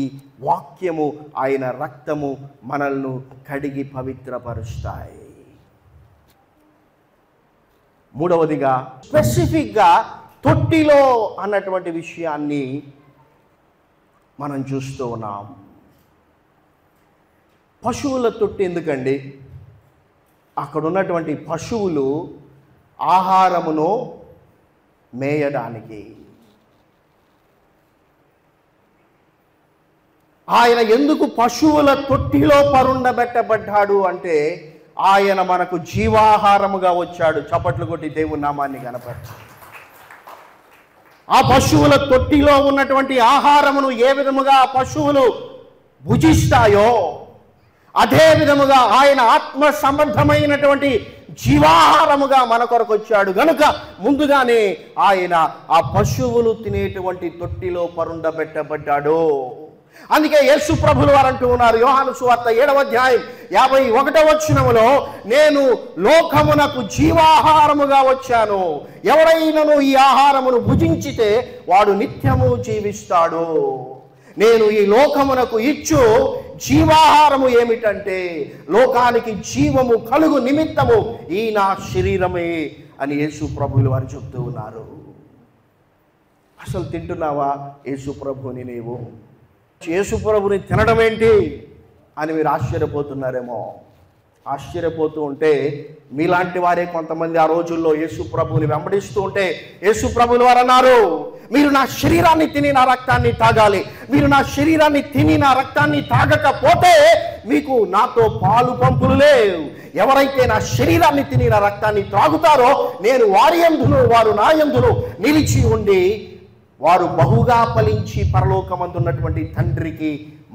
వాక్యము, ఆయన రక్తము మనల్ని కడిగి పవిత్రపరుస్తాయి. మూడవదిగా స్పెసిఫిక్గా తొట్టిలో అన్నటువంటి విషయాన్ని మనం చూస్తూ ఉన్నాం. పశువుల తొట్టి ఎందుకండి? అక్కడ ఉన్నటువంటి పశువులు ఆహారమును మేయడానికి. ఆయన ఎందుకు పశువుల తొట్టిలో పరుండబెట్టబడ్డాడు అంటే ఆయన మనకు జీవాహారముగా వచ్చాడు. చప్పట్లు కొట్టి దేవుని నామాన్ని కనపరచు. ఆ పశువుల తొట్టిలో ఉన్నటువంటి ఆహారమును ఏ విధముగా పశువులు భుజిస్తాయో అదే విధముగా ఆయన ఆత్మ సంబంధమైనటువంటి జీవాహారముగా మన కొరకు వచ్చాడు. గనుక ముందుగానే ఆయన ఆ పశువులు తినేటువంటి తొట్టిలో పరుండబెట్టబడ్డాడు. అందుకే యేసు ప్రభులు వారు అంటూ ఉన్నారు, యోహాను సువార్త 7వ అధ్యాయం 51వ వచనములో, నేను లోకమునకు జీవాహారముగా వచ్చాను, ఎవరైనను ఈ ఆహారమును భుజించితే వాడు నిత్యము జీవిస్తాడు. నేను ఈ లోకమునకు ఇచ్చు జీవాహారము ఏమిటంటే లోకానికి జీవము కలుగు నిమిత్తము ఈ నా శరీరమే అని యేసు ప్రభులు వారు చెప్తూ ఉన్నారు. అసలు తింటున్నావా యేసు ప్రభుని? నీవు యేసు ప్రభుని తినడం ఏంటి అని మీరు ఆశ్చర్యపోతున్నారేమో. ఆశ్చర్యపోతూ ఉంటే మీలాంటి వారే కొంతమంది ఆ రోజుల్లో యేసు ప్రభుని వెంబడిస్తూ ఉంటే యేసు ప్రభులు వారు అన్నారు, మీరు నా శరీరాన్ని తిని నా రక్తాన్ని తాగాలి. మీరు నా శరీరాన్ని తిని నా రక్తాన్ని తాగకపోతే మీకు నాతో పాలు పంపులు లేవు. ఎవరైతే నా శరీరాన్ని తిని నా రక్తాన్ని త్రాగుతారో నేను వారి యందును వారు నా యందును నిలిచి ఉండి వారు బహుగా ఫలించి పరలోకమందున్నటువంటి తండ్రికి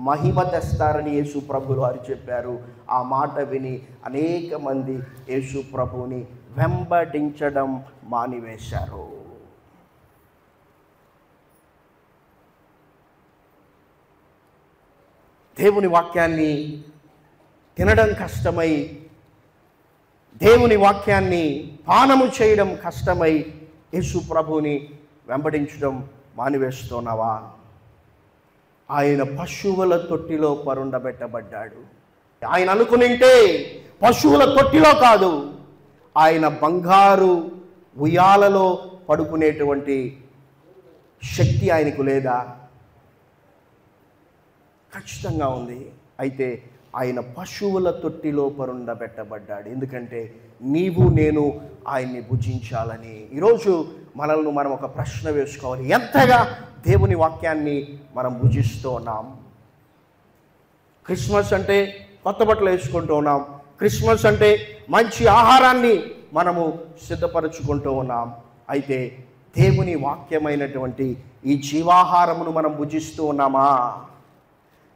మహిమ తెస్తారని యేసు ప్రభులు వారు చెప్పారు. ఆ మాట విని అనేక మంది యేసు ప్రభుని వెంబడించడం మానివేశారు. దేవుని వాక్యాన్ని తినడం కష్టమై, దేవుని వాక్యాన్ని పానము చేయడం కష్టమై యేసు ప్రభువుని వెంబడించడం మానివేస్తున్నావా? ఆయన పశువుల తొట్టిలో పరుండబెట్టబడ్డాడు. ఆయన అనుకునింటే పశువుల తొట్టిలో కాదు, ఆయన బంగారు ఉయ్యాలలో పడుకునేటువంటి శక్తి ఆయనకు లేదా? ఖచ్చితంగా ఉంది. అయితే ఆయన పశువుల తొట్టిలో పరుండబెట్టబడ్డాడు. ఎందుకంటే నీవు నేను ఆయన్ని భుజించాలని. ఈరోజు మనల్ని మనం ఒక ప్రశ్న వేసుకోవాలి. ఎంతగా దేవుని వాక్యాన్ని మనం భుజిస్తూ ఉన్నాం? క్రిస్మస్ అంటే కొత్త బట్టలు వేసుకుంటూ ఉన్నాం. క్రిస్మస్ అంటే మంచి ఆహారాన్ని మనము సిద్ధపరచుకుంటూ ఉన్నాం. అయితే దేవుని వాక్యమైనటువంటి ఈ జీవాహారమును మనం భుజిస్తూ ఉన్నామా?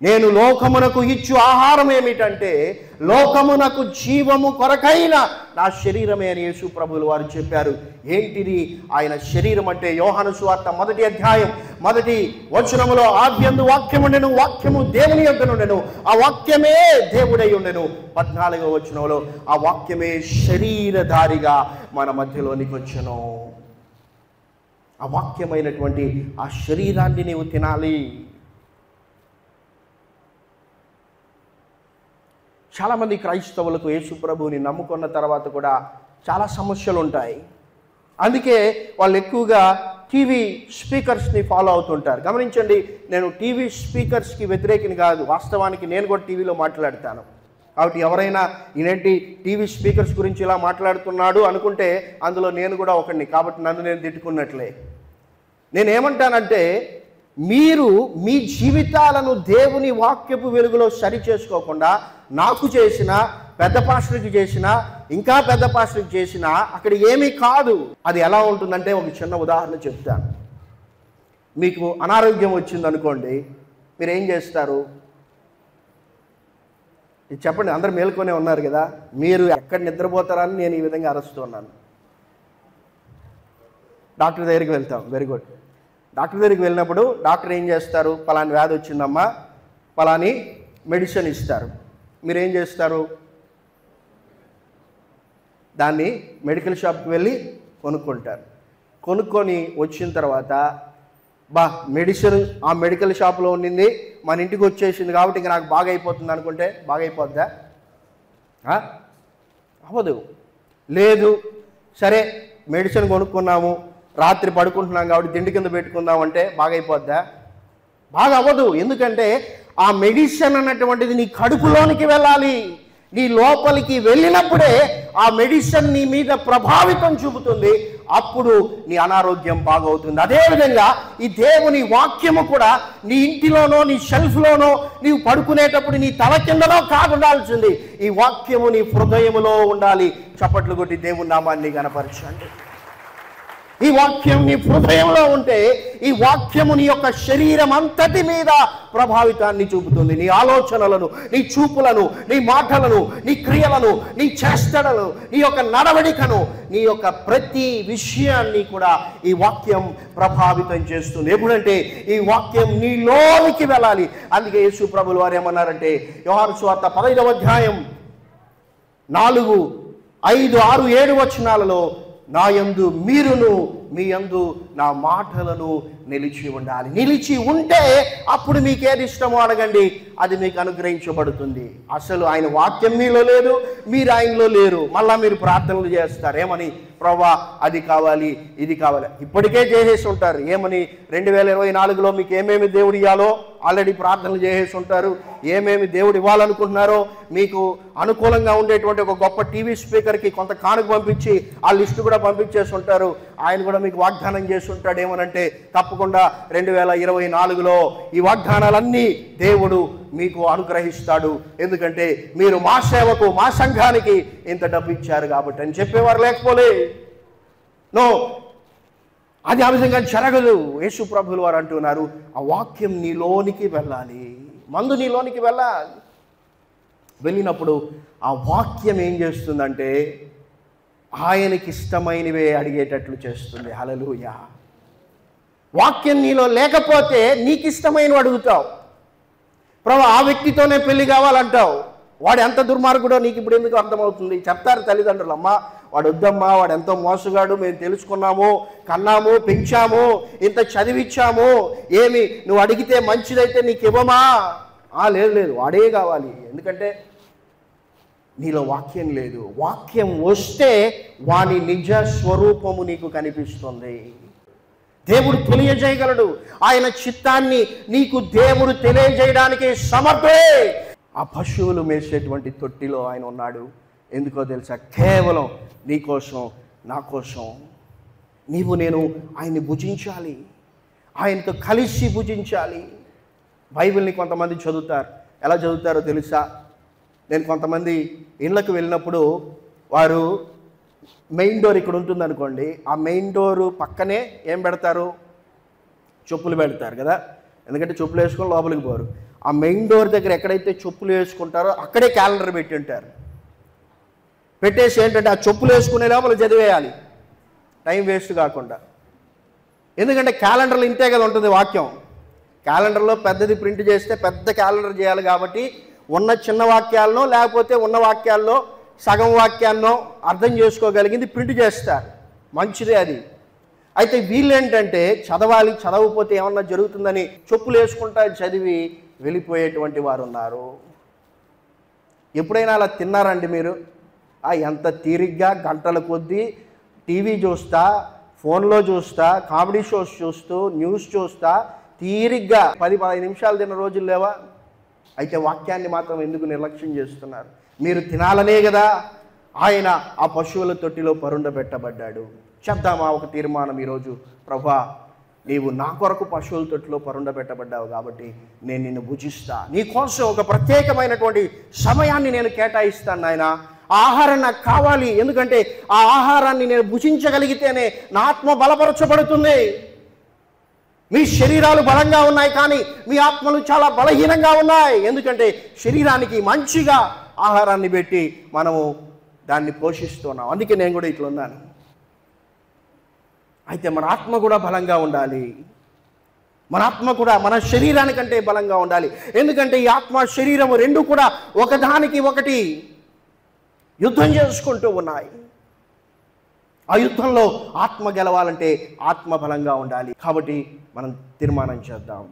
నేను లోకమునకు ఇచ్చు ఆహారం ఏమిటంటే లోకమునకు జీవము కొరకైన నా శరీరమే అని యేసు ప్రభువులు వారు చెప్పారు. ఏంటిది ఆయన శరీరం అంటే? యోహాను సువార్త 1వ అధ్యాయం 1వ వచనములో ఆద్యందు వాక్యము ఉండెను, వాక్యము దేవుని యొద్ద నుండెను, ఆ వాక్యమే దేవుడై ఉండెను. 14వ వచనంలో ఆ వాక్యమే శరీరధారిగా మన మధ్యలోనికి వచ్చెను. ఆ వాక్యమైనటువంటి ఆ శరీరాన్ని నీవు తినాలి. చాలామంది క్రైస్తవులకు యేసు ప్రభువుని నమ్ముకున్న తర్వాత కూడా చాలా సమస్యలు ఉంటాయి. అందుకే వాళ్ళు ఎక్కువగా టీవీ స్పీకర్స్ని ఫాలో అవుతుంటారు. గమనించండి, నేను టీవీ స్పీకర్స్కి వ్యతిరేకిని కాదు. వాస్తవానికి నేను కూడా టీవీలో మాట్లాడతాను. కాబట్టి ఎవరైనా ఈయనేంటి టీవీ స్పీకర్స్ గురించి ఇలా మాట్లాడుతున్నాడు అనుకుంటే అందులో నేను కూడా ఒకడిని. కాబట్టి నన్ను నేను తిట్టుకున్నట్లే. నేనేమంటానంటే, మీరు మీ జీవితాలను దేవుని వాక్యపు వెలుగులో సరి చేసుకోకుండా నాకు చేసిన, పెద్ద పాస్టర్కి చేసిన, ఇంకా పెద్ద పాస్టర్కి చేసిన అక్కడ ఏమీ కాదు. అది ఎలా ఉంటుందంటే ఒక చిన్న ఉదాహరణ చెప్తాను. మీకు అనారోగ్యం వచ్చిందనుకోండి, మీరు ఏం చేస్తారు? ఇది చెప్పండి. అందరూ మేల్కొనే ఉన్నారు కదా, మీరు ఎక్కడ నిద్రపోతారని నేను ఈ విధంగా అరుస్తున్నాను. డాక్టర్ దగ్గరికి వెళ్తాం. Very good. డాక్టర్ దగ్గరికి వెళ్ళినప్పుడు డాక్టర్ ఏం చేస్తారు? పలాని వ్యాధి వచ్చిందమ్మా, పలాని మెడిసిన్ ఇస్తారు. మీరేం చేస్తారు? దాన్ని మెడికల్ షాప్కి వెళ్ళి కొనుక్కుంటారు. కొనుక్కొని వచ్చిన తర్వాత మెడిసిన్ ఆ మెడికల్ షాప్లో ఉండింది, మన ఇంటికి వచ్చేసింది కాబట్టి ఇంకా నాకు బాగా అయిపోతుంది అనుకుంటే బాగైపోద్దా? అవ్వదు. లేదు, సరే మెడిసిన్ కొనుక్కున్నాము, రాత్రి పడుకుంటున్నాం కాబట్టి దిండి కింద పెట్టుకుందాం అంటే బాగైపోద్దా? బాగా అవ్వదు. ఎందుకంటే ఆ మెడిసిన్ అన్నటువంటిది నీ కడుపులోనికి వెళ్ళాలి. నీ లోపలికి వెళ్ళినప్పుడే ఆ మెడిసిన్ నీ మీద ప్రభావితం చూపుతుంది. అప్పుడు నీ అనారోగ్యం బాగవుతుంది. అదేవిధంగా ఈ దేవుని వాక్యము కూడా నీ ఇంటిలోనో నీ షెల్ఫ్లోనో నీవు పడుకునేటప్పుడు నీ తల కిందలో కాదు ఉండాల్సింది. ఈ వాక్యము నీ హృదయములో ఉండాలి. చప్పట్లు కొట్టి దేవుని నామాన్ని గణపరచండి. ఈ వాక్యం నీ హృదయంలో ఉంటే ఈ వాక్యము నీ యొక్క శరీరం అంతటి మీద ప్రభావితాన్ని చూపుతుంది. నీ ఆలోచనలను, నీ చూపులను, నీ మాటలను, నీ క్రియలను, నీ చేష్టలను, నీ యొక్క నడవడికను, నీ యొక్క ప్రతి విషయాన్ని కూడా ఈ వాక్యం ప్రభావితం చేస్తుంది. ఎప్పుడంటే ఈ వాక్యం నీలోనికి వెళ్ళాలి. అందుకే యేసు ప్రభువులు వారు ఏమన్నారంటే యోహాను సువార్త 15వ అధ్యాయం 4, 5, 6, 7 వచనాలలో నా యందు మీరును మీ యందు నా మాటలను నిలిచి ఉండాలి. నిలిచి ఉంటే అప్పుడు మీకు ఏది ఇష్టమో అడగండి, అది మీకు అనుగ్రహించబడుతుంది. అసలు ఆయన వాక్యం మీలో లేదు, మీరు ఆయనలో లేరు. మళ్ళా మీరు ప్రార్థనలు చేస్తారు. ఏమని? ప్రభువా అది కావాలి, ఇది కావాలి. ఇప్పటికే చేసేసి ఉంటారు. ఏమని? 2024లో మీకు ఏమేమి దేవుడు ఇవ్వాలో ఆల్రెడీ ప్రార్థనలు చేసేసి ఉంటారు. ఏమేమి దేవుడు ఇవ్వాలనుకుంటున్నారో మీకు అనుకూలంగా ఉండేటువంటి ఒక గొప్ప టీవీ స్పీకర్కి కొంత కానుక పంపించి ఆ లిస్టు కూడా పంపించేసి ఉంటారు. ఆయన కూడా మీకు వాగ్దానం చేసి ఉంటాడు. ఏమనంటే తప్పకుండా 2024లో ఈ వాగ్దానాలన్నీ దేవుడు మీకు అనుగ్రహిస్తాడు. ఎందుకంటే మీరు మా సేవకు, మా సంఘానికి ఇంత డబ్బు ఇచ్చారు కాబట్టి అని చెప్పేవారు. లేకపోలే నో, అది ఆ విధంగా జరగదు. యేసు ప్రభువులు వారు అంటున్నారు ఆ వాక్యం నీలోనికి వెళ్ళాలి, మందు నీలోనికి వెళ్ళాలి. వెళ్ళినప్పుడు ఆ వాక్యం ఏం చేస్తుందంటే ఆయనకి ఇష్టమైనవే అడిగేటట్లు చేస్తుంది. హల్లెలూయా. వాక్యం నీలో లేకపోతే నీకు ఇష్టమైనవి అడుగుతావు. ప్రభు ఆ వ్యక్తితోనే పెళ్లి కావాలంటావు. వాడు ఎంత దుర్మార్గుడో నీకు ఇప్పుడు ఎందుకు అర్థమవుతుంది? చెప్తారు తల్లిదండ్రులు, అమ్మ వాడు వద్దమ్మా, వాడు ఎంతో మోసగాడు, మేము తెలుసుకున్నాము, కన్నాము, పెంచాము, ఇంత చదివిచ్చాము, ఏమి నువ్వు అడిగితే మంచిదైతే నీకు ఇవ్వమా? లేదు లేదు, వాడే కావాలి. ఎందుకంటే నీలో వాక్యం లేదు. వాక్యం వస్తే వాని నిజ స్వరూపము నీకు కనిపిస్తుంది. దేవుడు తెలియజేయగలడు. ఆయన చిత్తాన్ని నీకు దేవుడు తెలియజేయడానికి సమర్థే. ఆ పశువులు మేసేటువంటి తొట్టిలో ఆయన ఉన్నాడు. ఎందుకో తెలుసా? కేవలం నీ కోసం, నా కోసం. నీవు నేను ఆయన్ని భుజించాలి, ఆయనతో కలిసి భుజించాలి. బైబిల్ని కొంతమంది చదువుతారు. ఎలా చదువుతారో తెలుసా? నేను కొంతమంది ఇళ్ళకు వెళ్ళినప్పుడు వారు మెయిన్ డోర్ ఇక్కడ ఉంటుంది అనుకోండి, ఆ మెయిన్ డోరు పక్కనే ఏం పెడతారు? చెప్పులు పెడతారు కదా, ఎందుకంటే చెప్పులు వేసుకొని లోపలికి పోరు. ఆ మెయిన్ డోర్ దగ్గర ఎక్కడైతే చెప్పులు వేసుకుంటారో అక్కడే క్యాలెండర్ పెట్టి ఉంటారు. పెట్టేసి ఏంటంటే ఆ చెప్పులు వేసుకునే లోపల చదివేయాలి, టైం వేస్ట్ కాకుండా. ఎందుకంటే క్యాలెండర్లో ఇంతే కదా ఉంటుంది వాక్యం. క్యాలెండర్లో పెద్దది ప్రింట్ చేస్తే పెద్ద క్యాలెండర్ చేయాలి కాబట్టి ఉన్న చిన్న వాక్యాలను, లేకపోతే ఉన్న వాక్యాల్లో సగం వాక్యాన్నో అర్థం చేసుకోగలిగింది ప్రింట్ చేస్తారు. మంచిదే అది. అయితే వీళ్ళు ఏంటంటే చదవాలి, చదవకపోతే ఏమన్నా జరుగుతుందని చెప్పులు వేసుకుంటా చదివి వెళ్ళిపోయేటువంటి వారు ఉన్నారు. ఎప్పుడైనా అలా తిన్నారండి మీరు? ఎంత తీరిగ్గా గంటల కొద్దీ టీవీ చూస్తా, ఫోన్లో చూస్తా, కామెడీ షోస్ చూస్తూ, న్యూస్ చూస్తా తీరిగ్గా 10-15 నిమిషాలు తిన్న రోజులు లేవా? అయితే వాక్యాన్ని మాత్రం ఎందుకు నిర్లక్ష్యం చేస్తున్నారు? మీరు తినాలనే కదా ఆయన ఆ పశువుల తొట్టిలో పరుండబెట్టబడ్డాడు. చెప్దామా ఒక తీర్మానం ఈరోజు? ప్రభా, నీవు నా కొరకు పశువుల తొట్టిలో పరుండబెట్టబడ్డావు కాబట్టి నేను నిన్ను భుజిస్తా. నీ కోసం ఒక ప్రత్యేకమైనటువంటి సమయాన్ని నేను కేటాయిస్తాను నాయన. ఆ ఆహారం నాకు కావాలి. ఎందుకంటే ఆ ఆహారాన్ని నేను భుజించగలిగితేనే నా ఆత్మ బలపరచబడుతుంది. మీ శరీరాలు బలంగా ఉన్నాయి, కానీ మీ ఆత్మలు చాలా బలహీనంగా ఉన్నాయి. ఎందుకంటే శరీరానికి మంచిగా ఆహారాన్ని పెట్టి మనము దాన్ని పోషిస్తున్నాం. అందుకే నేను కూడా ఇట్లా ఉన్నాను. అయితే మన ఆత్మ కూడా బలంగా ఉండాలి. మన ఆత్మ కూడా మన శరీరానికంటే బలంగా ఉండాలి. ఎందుకంటే ఈ ఆత్మ శరీరము రెండు కూడా ఒకదానికి ఒకటి యుద్ధం చేసుకుంటూ ఉన్నాయి. ఆ యుద్ధంలో ఆత్మ గెలవాలంటే ఆత్మ బలంగా ఉండాలి. కాబట్టి మనం తీర్మానం చేద్దాం.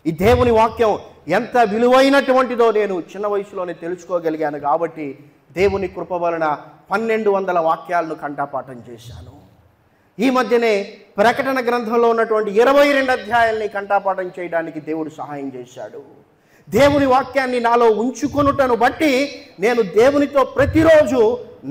ఈ దేవుని వాక్యం ఎంత విలువైనటువంటిదో నేను చిన్న వయసులోనే తెలుసుకోగలిగాను. కాబట్టి దేవుని కృప వలన 1200 వాక్యాలను కంఠపాఠం చేశాను. ఈ మధ్యనే ప్రకటన గ్రంథంలో ఉన్నటువంటి 22 అధ్యాయాల్ని కంఠపాఠం చేయడానికి దేవుడు సహాయం చేశాడు. దేవుని వాక్యాన్ని నాలో ఉంచుకొనుటను బట్టి నేను దేవునితో ప్రతిరోజు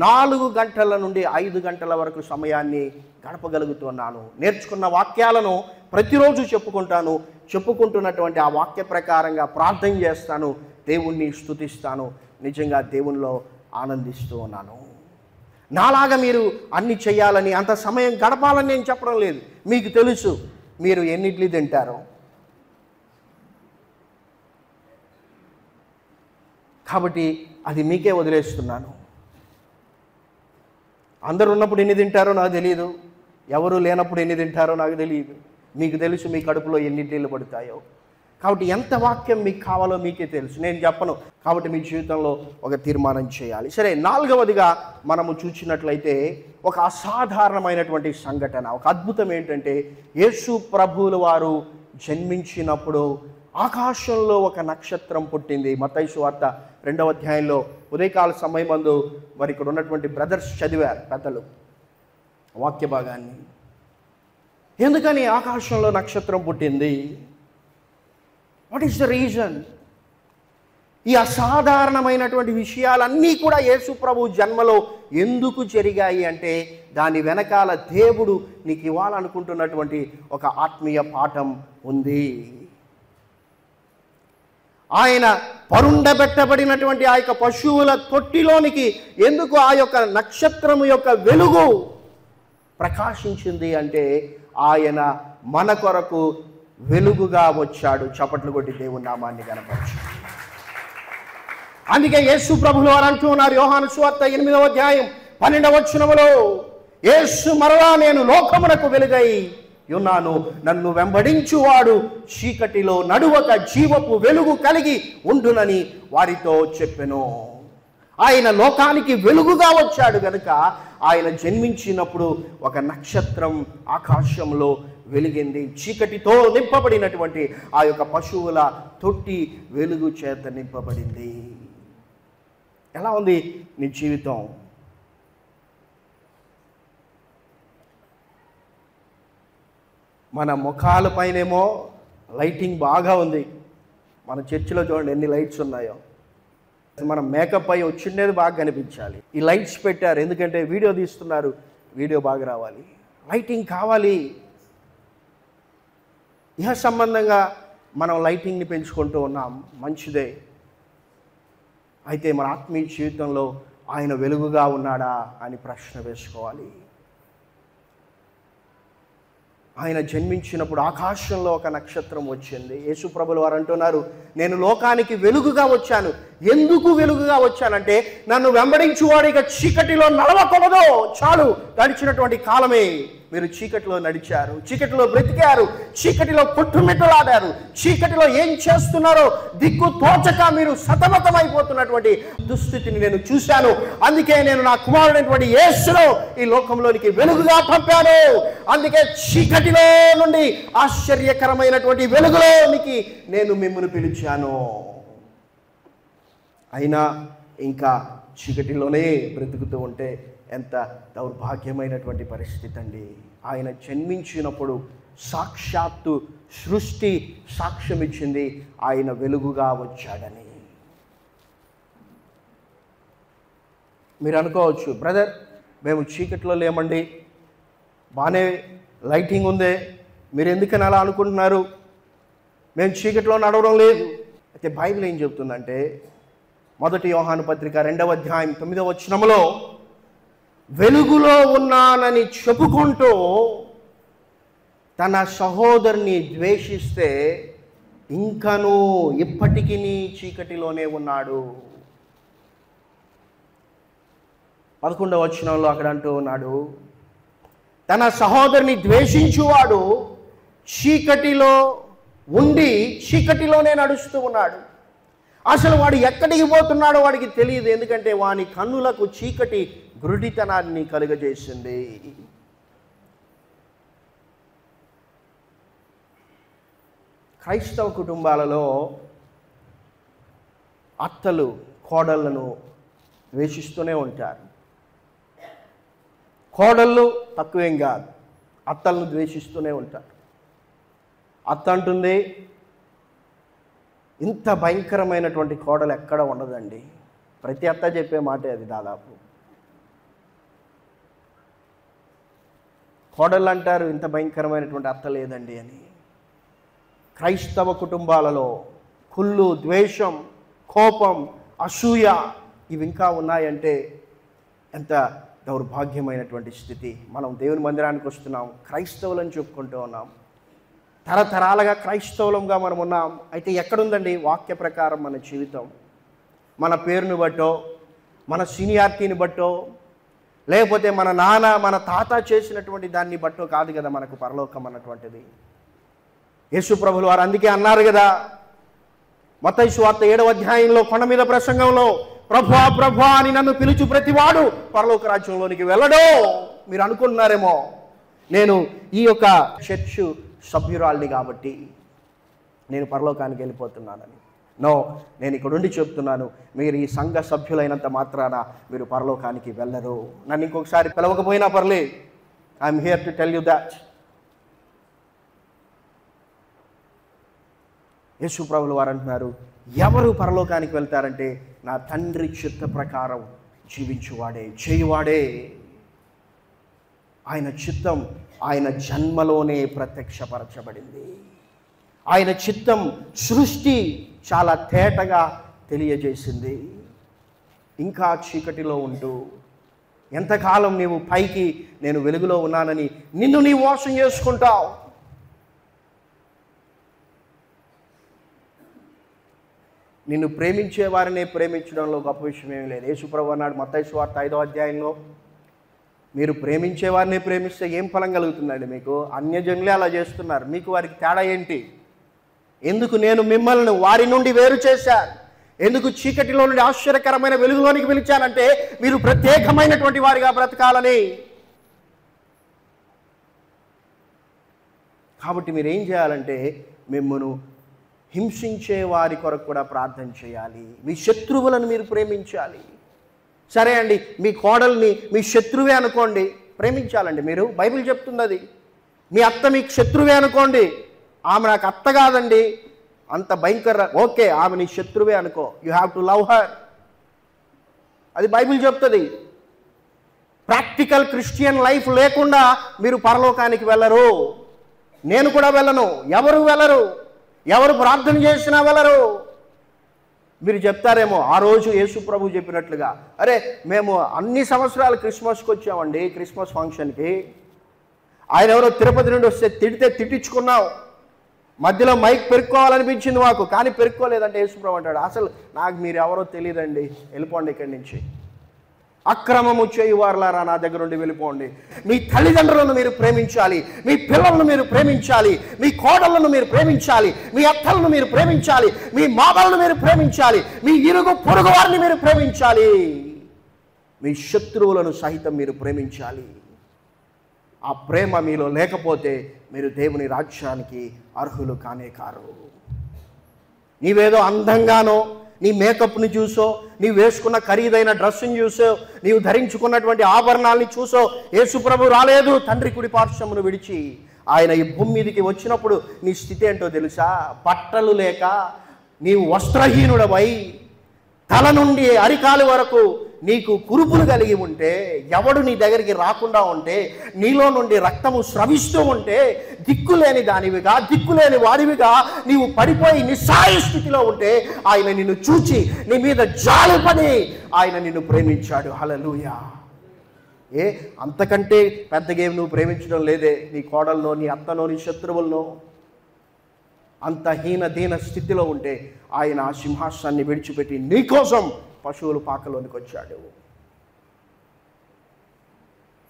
4 గంటల నుండి 5 గంటల వరకు సమయాన్ని గడపగలుగుతున్నాను. నేర్చుకున్న వాక్యాలను ప్రతిరోజు చెప్పుకుంటాను. చెప్పుకుంటున్నటువంటి ఆ వాక్య ప్రకారంగా ప్రార్థన చేస్తాను, దేవుణ్ణి స్తుతిస్తాను. నిజంగా దేవునిలో ఆనందిస్తూ ఉన్నాను. నాలాగా మీరు అన్ని చేయాలని, అంత సమయం గడపాలని నేను చెప్పడం లేదు. మీకు తెలుసు మీరు ఎన్ని ఇడ్లీ తింటారో. కాబట్టి అది మీకే వదిలేస్తున్నాను. అందరూ ఉన్నప్పుడు ఎన్ని తింటారో నాకు తెలియదు, ఎవరు లేనప్పుడు ఎన్ని తింటారో నాకు తెలియదు. మీకు తెలుసు మీ కడుపులో ఎన్ని ఇడ్లీలు పడతాయో. కాబట్టి ఎంత వాక్యం మీకు కావాలో మీకే తెలుసు, నేను చెప్పను. కాబట్టి మీ జీవితంలో ఒక తీర్మానం చేయాలి. సరే, 4వదిగా మనము చూసినట్లయితే ఒక అసాధారణమైనటువంటి సంఘటన, ఒక అద్భుతం ఏంటంటే యేసు ప్రభువుల వారు జన్మించినప్పుడు ఆకాశంలో ఒక నక్షత్రం పుట్టింది. మత్తయి సువార్త 2వ అధ్యాయంలో ఉదయకాల సమయమందు మరి ఇక్కడ ఉన్నటువంటి బ్రదర్స్ చదివారు పెద్దలు వాక్య భాగాన్ని. ఎందుకని ఆకాశంలో నక్షత్రం పుట్టింది? What is the reason? ఈ అసాధారణమైనటువంటి విషయాలన్నీ కూడా యేసు ప్రభు జన్మలో ఎందుకు జరిగాయి అంటే దాని వెనకాల దేవుడు నీకు ఇవ్వాలనుకుంటున్నటువంటి ఒక ఆత్మీయ పాఠం ఉంది. ఆయన పరుండబెట్టబడినటువంటి ఆ యొక్క పశువుల తొట్టిలోనికి ఎందుకు ఆ యొక్క నక్షత్రము యొక్క వెలుగు ప్రకాశించింది అంటే ఆయన మన కొరకు వెలుగుగా వచ్చాడు. చప్పట్లు కొట్టి దేవుని నామాన్ని కనపరచు. అందుకే యేసు ప్రభువుల వారు అంటూ ఉన్నారు, యోహాను సువార్త 8వ అధ్యాయం 12వ వచనములో, యేసు మరలా నేను లోకమునకు వెలుగై ఉన్నాను. నన్ను వెంబడించువాడు చీకటిలో నడువక జీవపు వెలుగు కలిగి ఉండునని వారితో చెప్పెను. ఆయన లోకానికి వెలుగుగా వచ్చాడు గనుక ఆయన జన్మించినప్పుడు ఒక నక్షత్రం ఆకాశంలో వెలిగింది. చీకటితో నింపబడినటువంటి ఆ యొక్క పశువుల తొట్టి వెలుగు చేత నింపబడింది. ఎలా ఉంది నీ జీవితం? మన ముఖాల పైనేమో లైటింగ్ బాగా ఉంది. మన చర్చిలో చూడండి ఎన్ని లైట్స్ ఉన్నాయో. మనం మేకప్ అయి వచ్చిండేది బాగా కనిపించాలి. ఈ లైట్స్ పెట్టారు ఎందుకంటే వీడియో తీస్తున్నారు, వీడియో బాగా రావాలి, లైటింగ్ కావాలి. ఇహ సంబంధంగా మనం లైటింగ్ని పెంచుకుంటూ ఉన్నాం, మంచిదే. అయితే మన ఆత్మీయ జీవితంలో ఆయన వెలుగుగా ఉన్నాడా అని ప్రశ్న వేసుకోవాలి. ఆయన జన్మించినప్పుడు ఆకాశంలో ఒక నక్షత్రం వచ్చింది. యేసుప్రభులు వారు అంటున్నారు, నేను లోకానికి వెలుగుగా వచ్చాను. ఎందుకు వెలుగుగా వచ్చానంటే నన్ను వెంబడించువాడు ఇక చీకటిలో నడవకూడదు. చాలు, గడిచినటువంటి కాలమే మీరు చీకటిలో నడిచారు, చీకటిలో బ్రతికారు, చీకటిలో కొట్టుమిట్టలాడారు, చీకటిలో ఏం చేస్తున్నారో దిక్కు తోచక మీరు సతమతమైపోతున్నటువంటి దుస్థితిని నేను చూశాను. అందుకే నేను నా కుమారుడైనటువంటి యేసును ఈ లోకంలోనికి వెలుగుగా పంపాను. అందుకే చీకటిలో నుండి ఆశ్చర్యకరమైనటువంటి వెలుగులోనికి నేను మిమ్మల్ని పిలిచాను. అయినా ఇంకా చీకటిలోనే బ్రతుకుతూ ఉంటే ఎంత దౌర్భాగ్యమైనటువంటి పరిస్థితి అండి. ఆయన జన్మించినప్పుడు సాక్షాత్తు సృష్టి సాక్ష్యం ఇచ్చింది ఆయన వెలుగుగా వచ్చాడని. మీరు అనుకోవచ్చు, బ్రదర్ మేము చీకట్లో లేమండి, బాగానే లైటింగ్ ఉందే, మీరు ఎందుకని అలా అనుకుంటున్నారు, మేము చీకట్లో నడవడం లేదు. అయితే బైబిల్ ఏం చెప్తుందంటే 1 యోహాను పత్రిక 2వ అధ్యాయం 9వ వచనంలో వెలుగులో ఉన్నానని చెప్పుకుంటూ తన సహోదరుని ద్వేషిస్తే ఇంకనూ ఇప్పటికీ చీకటిలోనే ఉన్నాడు. 11వ వచనంలో అక్కడ అంటూ ఉన్నాడు, తన సహోదరుని ద్వేషించువాడు చీకటిలో ఉండి చీకటిలోనే నడుస్తూ ఉన్నాడు. అసలు వాడు ఎక్కడికి పోతున్నాడో వాడికి తెలియదు, ఎందుకంటే వాని కన్నులకు చీకటి గురుడితనాన్ని కలుగజేసింది. క్రైస్తవ కుటుంబాలలో అత్తలు కోడళ్లను ద్వేషిస్తూనే ఉంటారు. కోడళ్ళు తక్కువేం కాదు, అత్తలను ద్వేషిస్తూనే ఉంటారు. అత్త అంటుంది, ఇంత భయంకరమైనటువంటి కోడలు ఎక్కడ ఉండదండి. ప్రతి అత్త చెప్పే మాటే అది. దాదాపు కోడళ్ళు అంటారు, ఇంత భయంకరమైనటువంటి అత్త లేదండి అని. క్రైస్తవ కుటుంబాలలో కుళ్ళు, ద్వేషం, కోపం, అసూయ ఇవి ఇంకా ఉన్నాయంటే ఎంత దౌర్భాగ్యమైనటువంటి స్థితి. మనం దేవుని మందిరానికి వస్తున్నాం, క్రైస్తవులని చెప్పుకుంటూ ఉన్నాం, తరతరాలుగా క్రైస్తవులంగా మనం ఉన్నాం. అయితే ఎక్కడుందండి వాక్య ప్రకారం మన జీవితం? మన పేరుని బట్టో, మన సీనియారిటీని బట్టో, లేకపోతే మన నాన్న మన తాత చేసినటువంటి దాన్ని బట్టో కాదు కదా మనకు పరలోకం అన్నటువంటిది. యేసు ప్రభులు వారు అందుకే అన్నారు కదా, మత్తయి సువార్త 7వ అధ్యాయంలో కొండ మీద ప్రసంగంలో, ప్రభువా ప్రభువా అని నన్ను పిలుచు ప్రతివాడు పరలోక రాజ్యంలోనికి వెళ్ళడో. మీరు అనుకుంటున్నారేమో నేను ఈ యొక్క చర్చ్ సభ్యురాల్ని కాబట్టి నేను పరలోకానికి వెళ్ళిపోతున్నానని. నో, నేను ఇక్కడ ఉండి చెప్తున్నాను, మీరు ఈ సంఘ సభ్యులైనంత మాత్రాన మీరు పరలోకానికి వెళ్ళరు. నన్ను ఇంకొకసారి పిలవకపోయినా పర్లేదు, I'm here to tell you that. Yesu ప్రభువులు వారు అంటున్నారు, ఎవరు పరలోకానికి వెళ్తారంటే నా తండ్రి చిత్త ప్రకారం జీవించువాడే, చేయువాడే. ఆయన చిత్తం ఆయన జన్మలోనే ప్రత్యక్షపరచబడింది. ఆయన చిత్తం సృష్టి చాలా తేటగా తెలియజేసింది. ఇంకా చీకటిలో ఉంటూ ఎంతకాలం నీవు పైకి నేను వెలుగులో ఉన్నానని నిన్ను నీవు మోసం చేసుకుంటావు. నిన్ను ప్రేమించే వారినే ప్రేమించడంలో గొప్ప విషయం ఏమీ లేదు. యేసు ప్రభువు అన్నాడు మత్తయి సువార్త 5వ అధ్యాయంలో, మీరు ప్రేమించే వారిని ప్రేమిస్తే ఏం ఫలం కలుగుతుందండి మీకు? అన్యజనులే అలా చేస్తున్నారు. మీకు వారికి తేడా ఏంటి? ఎందుకు నేను మిమ్మల్ని వారి నుండి వేరు చేశాను? ఎందుకు చీకటిలో నుండి ఆశ్చర్యకరమైన వెలుగులోనికి పిలిచానంటే మీరు ప్రత్యేకమైనటువంటి వారిగా బ్రతకాలని. కాబట్టి మీరు ఏం చేయాలంటే మిమ్మల్ని హింసించే వారి కొరకు కూడా ప్రార్థన చేయాలి. మీ శత్రువులను మీరు ప్రేమించాలి. సరే అండి, మీ కోడల్ని మీ శత్రువే అనుకోండి, ప్రేమించాలండి మీరు. బైబిల్ చెప్తుంది అది. మీ అత్త మీకు శత్రువే అనుకోండి, ఆమె నాకు అత్త కాదండి అంత భయంకర, ఓకే, ఆమె నీ శత్రువే అనుకో. You have to love her. అది బైబిల్ చెప్తుంది. ప్రాక్టికల్ క్రిస్టియన్ లైఫ్ లేకుండా మీరు పరలోకానికి వెళ్ళరు. నేను కూడా వెళ్ళను, ఎవరు వెళ్ళరు, ఎవరు ప్రార్థన చేసినా వెళ్ళరు. మీరు చెప్తారేమో ఆ రోజు యేసు ప్రభు చెప్పినట్లుగా, అరే మేము అన్ని సంవత్సరాలు క్రిస్మస్కి వచ్చామండి, క్రిస్మస్ ఫంక్షన్కి. ఆయన ఎవరో తిరుపతి నుండి వస్తే తిడితే తిట్టించుకున్నాం, మధ్యలో మైక్ పెరుక్కోవాలనిపించింది మాకు, కానీ పెరుక్కోలేదంటే యేసు ప్రభు అంటాడు, అసలు నాకు మీరు ఎవరో తెలియదండి, వెళ్ళిపోండి ఇక్కడి నుంచి. అక్రమము చేయువారులారా నా దగ్గర నుండి వెళ్ళిపోండి. మీ తల్లిదండ్రులను మీరు ప్రేమించాలి, మీ పిల్లలను మీరు ప్రేమించాలి, మీ కోడళ్లను మీరు ప్రేమించాలి, మీ అత్తలను మీరు ప్రేమించాలి, మీ మామలను మీరు ప్రేమించాలి, మీ ఇరుగు పొరుగు వారిని మీరు ప్రేమించాలి, మీ శత్రువులను సహితం మీరు ప్రేమించాలి. ఆ ప్రేమ మీలో లేకపోతే మీరు దేవుని రాజ్యానికి అర్హులు కానే కారు. నీవేదో అందంగానో, నీ మేకప్ని చూసో, నీవు వేసుకున్న ఖరీదైన డ్రెస్సుని చూసో, నీవు ధరించుకున్నటువంటి ఆభరణాలని చూసో యేసుప్రభు రాలేదు తండ్రి కుడి పార్శ్వమును విడిచి. ఆయన ఈ భూమి మీదకి వచ్చినప్పుడు నీ స్థితి ఏంటో తెలుసా? బట్టలు లేక నీవు వస్త్రహీనుడవై తల నుండి అరికాలు వరకు నీకు కురుపులు కలిగి ఉంటే, ఎవడు నీ దగ్గరికి రాకుండా ఉంటే, నీలో నుండి రక్తము స్రవిస్తూ ఉంటే, దిక్కులేని దానివిగా, దిక్కులేని వాడివిగా నీవు పడిపోయి నిస్సాయ స్థితిలో ఉంటే ఆయన నిన్ను చూచి నీ మీద జాలిపడి ఆయన నిన్ను ప్రేమించాడు. హల్లెలూయా. అంతకంటే పెద్దగా ఏమి నువ్వు ప్రేమించడం లేదే? నీ కోడల్లో, నీ అత్తనో, నీ శత్రువుల్లో అంత దీన స్థితిలో ఉంటే ఆయన ఆ సింహాసనాన్ని విడిచిపెట్టి నీకోసం పశువుల పాకలోనికి వచ్చాడు,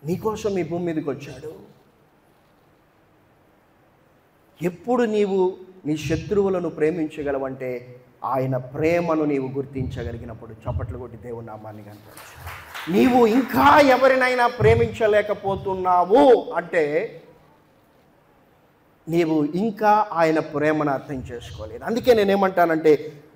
నీకోసం ఈ భూమి మీదకి వచ్చాడు. ఎప్పుడు నీవు నీ శత్రువులను ప్రేమించగలవంటే ఆయన ప్రేమను నీవు గుర్తించగలిగినప్పుడు. చప్పట్లు కొట్టి దేవుని నామాన్ని కనపరచు. నీవు ఇంకా ఎవరినైనా ప్రేమించలేకపోతున్నావు అంటే నీవు ఇంకా ఆయన ప్రేమను అర్థం చేసుకోలేదు. అందుకే నేనేమంటానంటే,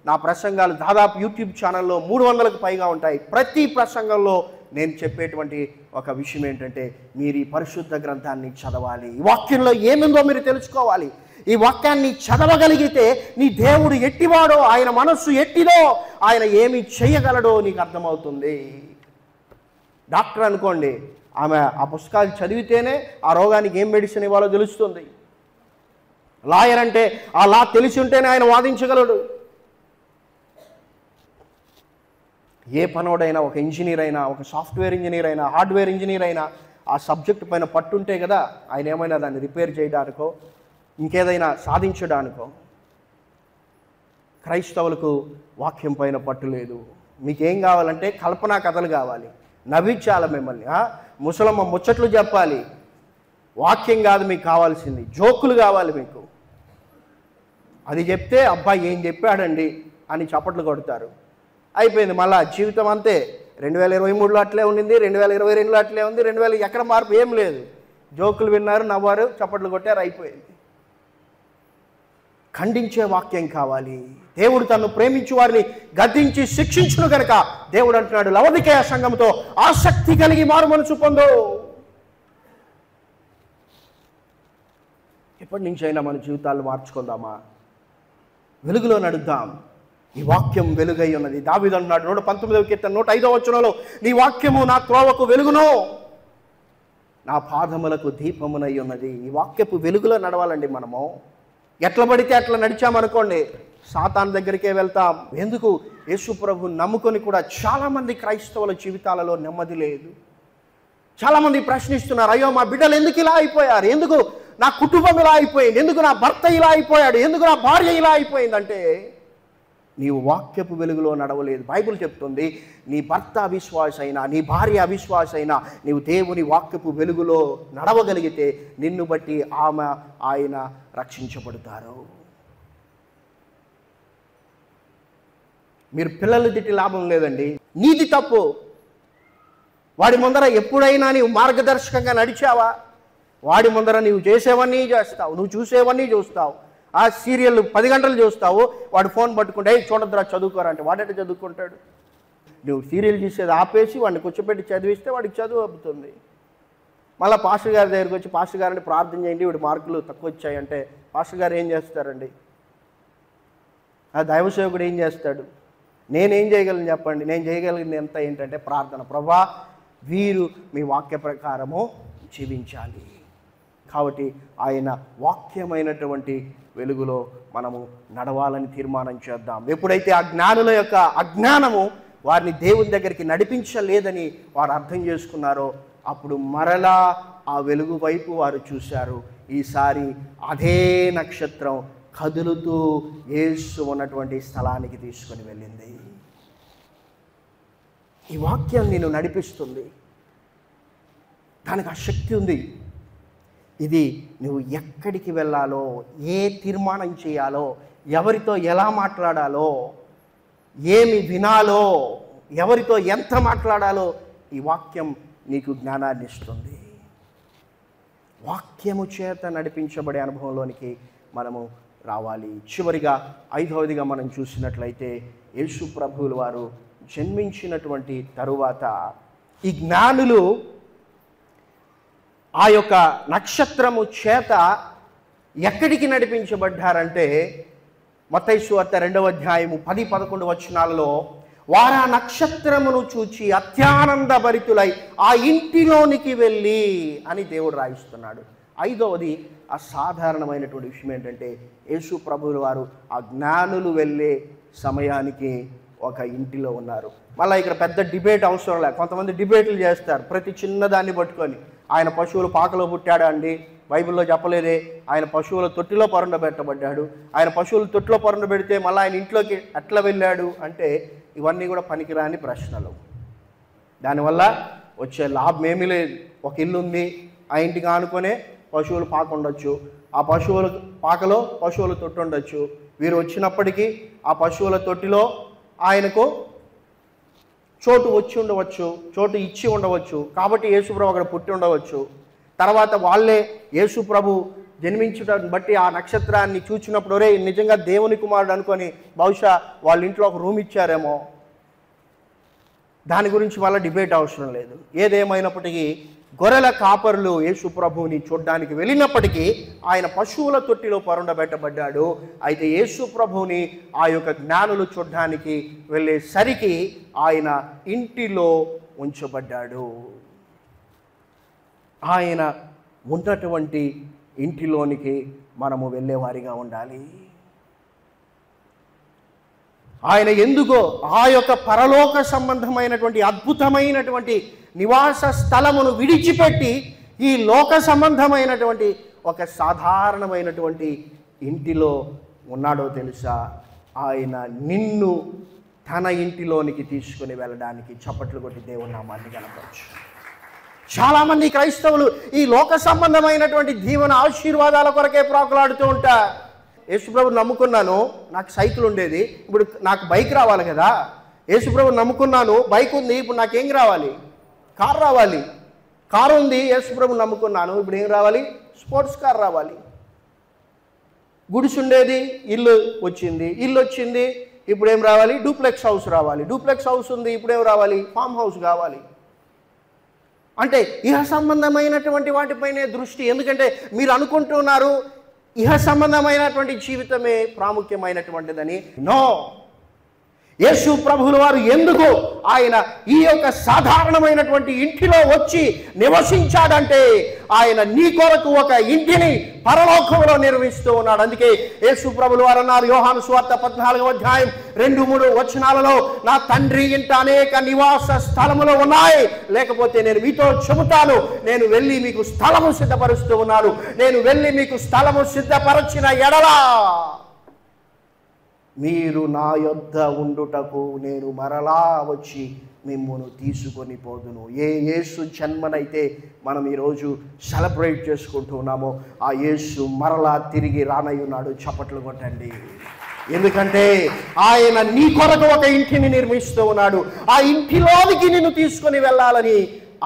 నా ప్రసంగాలు దాదాపు యూట్యూబ్ ఛానల్లో 300కు పైగా ఉంటాయి. ప్రతి ప్రసంగంలో నేను చెప్పేటువంటి ఒక విషయం ఏంటంటే, మీరు ఈ పరిశుద్ధ గ్రంథాన్ని చదవాలి. ఈ వాక్యంలో ఏమిందో మీరు తెలుసుకోవాలి. ఈ వాక్యాన్ని చదవగలిగితే నీ దేవుడు ఎట్టివాడో, ఆయన మనస్సు ఎట్టిదో, ఆయన ఏమి చేయగలడో నీకు అర్థమవుతుంది. డాక్టర్ అనుకోండి, ఆమె ఆ పుస్తకాలు చదివితేనే ఆ రోగానికి ఏం మెడిసిన్ ఇవ్వాలో తెలుస్తుంది. లాయర్ అంటే ఆ లా తెలిసి ఉంటేనే ఆయన వాదించగలడు. ఏ పనోడైనా, ఒక ఇంజనీర్ అయినా, ఒక సాఫ్ట్వేర్ ఇంజనీర్ అయినా, హార్డ్వేర్ ఇంజనీర్ అయినా ఆ సబ్జెక్ట్ పైన పట్టుంటే కదా ఆయన ఏమైనా దాన్ని రిపేర్ చేయడానికో ఇంకేదైనా సాధించడానికో. క్రైస్తవులకు వాక్యం పైన పట్టు లేదు. మీకేం కావాలంటే కల్పనా కథలు కావాలి, నవ్వించాలి మిమ్మల్ని, ముసలమ్మ ముచ్చట్లు చెప్పాలి. వాక్యం కాదు మీకు కావాల్సింది, జోకులు కావాలి మీకు. అది చెప్తే అబ్బాయి ఏం చెప్పాడండి అని చప్పట్లు కొడతారు. అయిపోయింది, మళ్ళా జీవితం అంతే. 2023లో అట్లే ఉండింది, 2022లో అట్లే ఉంది, 2000 ఎక్కడ మార్పు ఏం లేదు. జోకులు విన్నారు, నవ్వారు, చప్పట్లు కొట్టారు, అయిపోయింది. ఖండించే వాక్యం కావాలి. దేవుడు తను ప్రేమించు వారిని గద్దించి శిక్షించును కనుక దేవుడు అంటున్నాడు, లవొదికయ సంఘంతో ఆసక్తి కలిగి మారు మనసు పొందు. ఎప్పటి నుంచైనా మన జీవితాలు మార్చుకుందామా? వెలుగులో నడుద్దాం. ఈ వాక్యం వెలుగై ఉన్నది. దావీదు అన్నాడు 119వ కీర్తన 105వ వచనంలో, నీ వాక్యము నా త్రోవకు వెలుగును, నా పాదములకు దీపమునై ఉన్నది. ఈ వాక్యపు వెలుగులో నడవాలండి మనము. ఎట్లా పడితే అట్లా నడిచామనుకోండి సాతాను దగ్గరికే వెళ్తాం. ఎందుకు? యేసు ప్రభు నమ్ముకొని కూడా చాలామంది క్రైస్తవుల జీవితాలలో నెమ్మది లేదు. చాలామంది ప్రశ్నిస్తున్నారు, అయ్యో మా బిడ్డలు ఎందుకు ఇలా అయిపోయారు, ఎందుకు నా కుటుంబం ఇలా అయిపోయింది, ఎందుకు నా భర్త ఇలా అయిపోయాడు, ఎందుకు నా భార్య ఇలా అయిపోయిందంటే నీవు వాక్యపు వెలుగులో నడవలేదు. బైబిల్ చెప్తుంది, నీ భర్త అవిశ్వాస అయినా, నీ భార్య అవిశ్వాస అయినా, నీవు దేవుని వాక్యపు వెలుగులో నడవగలిగితే నిన్ను బట్టి ఆయన రక్షించబడతారు. మీరు పిల్లలు తిట్టి లాభం లేదండి. నీది తప్పు. వాడి ముందర ఎప్పుడైనా నీవు మార్గదర్శకంగా నడిచావా? వాడి ముందర నీవు చేసేవన్నీ చేస్తావు, నువ్వు చూసేవన్నీ చూస్తావు. ఆ సీరియల్ 10 గంటలు చూస్తావు, వాడు ఫోన్ పట్టుకుంటే చూడద్దురా చదువుకోరా అంటే వాడేట చదువుకుంటాడు? నువ్వు సీరియల్ చూసేది ఆపేసి వాడిని కూర్చోపెట్టి చదివిస్తే వాడికి చదువు అబ్బుతుంది. మళ్ళీ పాస్టర్ గారి దగ్గరికి వచ్చి, పాస్టర్ గారిని ప్రార్థన చేయండి, వీడి మార్కులు తక్కువ వచ్చాయంటే పాస్టర్ గారు ఏం చేస్తారండి? ఆ దైవ సేవకుడు ఏం చేస్తాడు? నేనేం చేయగలను చెప్పండి? నేను చేయగలిగింది ఎంత ఏంటంటే ప్రార్థన. ప్రభా, వీరు మీ వాక్య ప్రకారము జీవించాలి. కాబట్టి ఆయన వాక్యమైనటువంటి వెలుగులో మనము నడవాలని తీర్మానం చేద్దాం. ఎప్పుడైతే ఆ జ్ఞానుల యొక్క అజ్ఞానము వారిని దేవుని దగ్గరికి నడిపించలేదని వారు అర్థం చేసుకున్నారో, అప్పుడు మరలా ఆ వెలుగు వైపు వారు చూశారు. ఈసారి అదే నక్షత్రం కదులుతూ యేసు ఉన్నటువంటి స్థలానికి తీసుకొని వెళ్ళింది. ఈ వాక్యం నిన్ను నడిపిస్తుంది. దానికి ఆ శక్తి ఉంది. ఇది నువ్వు ఎక్కడికి వెళ్ళాలో, ఏ తీర్మానం చేయాలో, ఎవరితో ఎలా మాట్లాడాలో, ఏమి వినాలో, ఎవరితో ఎంత మాట్లాడాలో ఈ వాక్యం నీకు జ్ఞానాన్ని ఇస్తుంది. వాక్యము చేత నడిపించబడే అనుభవంలోనికి మనము రావాలి. చివరిగా 5వదిగా మనం చూసినట్లయితే, యేసు ప్రభువుల వారు జన్మించినటువంటి తరువాత ఈ జ్ఞానులు ఆ యొక్క నక్షత్రము చేత ఎక్కడికి నడిపించబడ్డారంటే, మత్తయి సువార్త 2వ అధ్యాయము 10-11 వచనాలలో, వారు ఆ నక్షత్రమును చూచి అత్యానందభరితులై ఆ ఇంటిలోనికి వెళ్ళి అని దేవుడు రాయిస్తున్నాడు. 5వది అసాధారణమైనటువంటి విషయం ఏంటంటే, యేసు ప్రభువుల వారు ఆ జ్ఞానులు వెళ్ళే సమయానికి ఒక ఇంటిలో ఉన్నారు. మళ్ళీ ఇక్కడ పెద్ద డిబేట్ అవసరం లేదు. కొంతమంది డిబేట్లు చేస్తారు ప్రతి చిన్నదాన్ని పట్టుకొని. ఆయన పశువుల పాకలో పుట్టాడా అండి? బైబిల్లో చెప్పలేదే. ఆయన పశువుల తొట్టిలో పరుండబెట్టబడ్డాడు. ఆయన పశువుల తొట్టిలో పరుండబెడితే మళ్ళీ ఆయన ఇంట్లోకి ఎట్లా వెళ్ళాడు అంటే, ఇవన్నీ కూడా పనికిరాని ప్రశ్నలు. దానివల్ల వచ్చే లాభం ఏమీ లేదు. ఒక ఇల్లు ఉంది, ఆ ఇంటికి ఆనుకొనే పశువుల పాక ఉండొచ్చు, ఆ పశువుల పాకలో పశువుల తొట్టి ఉండొచ్చు. వీరు వచ్చినప్పటికీ ఆ పశువుల తొట్టిలో ఆయనకు చోటు వచ్చి ఉండవచ్చు, చోటు ఇచ్చి ఉండవచ్చు. కాబట్టి యేసుప్రభు అక్కడ పుట్టి ఉండవచ్చు. తర్వాత వాళ్ళే యేసుప్రభు జన్మించడాన్ని బట్టి ఆ నక్షత్రాన్ని చూచినప్పుడు, రే నిజంగా దేవుని కుమారుడు అనుకొని బహుశా వాళ్ళ ఇంట్లో ఒక రూమ్ ఇచ్చారేమో. దాని గురించి వాళ్ళ డిబేట్ అవసరం లేదు. ఏదేమైనప్పటికీ గొర్రెల కాపరులు యేసు ప్రభువుని చూడడానికి వెళ్ళినప్పటికీ ఆయన పశువుల తొట్టిలో పరుండబెట్టబడ్డాడు. అయితే యేసు ప్రభువుని ఆ యొక్క జ్ఞానులు చూడడానికి వెళ్ళేసరికి ఆయన ఇంటిలో ఉంచబడ్డాడు. ఆయన ఉన్నటువంటి ఇంటిలోనికి మనము వెళ్ళేవారిగా ఉండాలి. ఆయన ఎందుకో ఆ యొక్క పరలోక సంబంధమైనటువంటి అద్భుతమైనటువంటి నివాస స్థలమును విడిచిపెట్టి ఈ లోక సంబంధమైనటువంటి ఒక సాధారణమైనటువంటి ఇంటిలో ఉన్నాడో తెలుసా? ఆయన నిన్ను తన ఇంటిలోనికి తీసుకుని వెళ్ళడానికి చప్పట్లు కొట్టి దేవుని నామాన్ని గణపరచు. చాలామంది క్రైస్తవులు ఈ లోక సంబంధమైనటువంటి దీవెన ఆశీర్వాదాల కొరకే ప్రాకులాడుతూ ఉంటారు. యేసుప్రభుని నమ్ముకున్నాను, నాకు సైకిల్ ఉండేది, ఇప్పుడు నాకు బైక్ రావాలి కదా. యేసుప్రభుని నమ్ముకున్నాను, బైక్ ఉంది, ఇప్పుడు నాకేం రావాలి? కారు రావాలి. కారు ఉంది, యేసుప్రభుని నమ్ముకున్నాను, ఇప్పుడు ఏం రావాలి? స్పోర్ట్స్ కార్ రావాలి. గుడిసి ఉండేది, ఇల్లు వచ్చింది, ఇల్లు వచ్చింది, ఇప్పుడు ఏం రావాలి? డూప్లెక్స్ హౌస్ రావాలి. డూప్లెక్స్ హౌస్ ఉంది, ఇప్పుడు ఏం రావాలి? ఫామ్ హౌస్ కావాలి. అంటే ఇహ సంబంధమైనటువంటి వాటిపైనే దృష్టి. ఎందుకంటే మీరు అనుకుంటున్నారు ఇహ సంబంధమైనటువంటి జీవితమే ప్రాముఖ్యమైనటువంటిదని. నో, యేసు ప్రభువుల వారు ఎందుకు ఆయన ఈ యొక్క సాధారణమైనటువంటి ఇంటిలో వచ్చి నివసించాడంటే, ఆయన నీ కొరకు ఒక ఇంటిని పరలోకంలో నిర్మిస్తూ ఉన్నాడు. అందుకే యేసు ప్రభువుల వారు అన్నారు, యోహాను సువార్త 14వ అధ్యాయం 2-3 వచనాలలో, నా తండ్రి ఇంట అనేక నివాస స్థలములు ఉన్నాయి, లేకపోతే నేను మీతో చెబుతాను, నేను వెళ్ళి మీకు స్థలము సిద్ధపరుస్తూ ఉన్నాను. నేను వెళ్ళి మీకు స్థలము సిద్ధపరచిన ఎడలా మీరు నా యొద్ద ఉండుటకు నేను మరలా వచ్చి మిమ్మును తీసుకొని పోదును. ఏ యేసు జన్మనైతే మనం ఈరోజు సెలబ్రేట్ చేసుకుంటూ ఉన్నామో ఆ యేసు మరలా తిరిగి రానయ్యున్నాడు. చప్పట్లు కొట్టండి. ఎందుకంటే ఆయన నీ కొరకు ఒక ఇంటిని నిర్మిస్తూ ఉన్నాడు. ఆ ఇంటిలోనికి నిన్ను తీసుకొని వెళ్ళాలని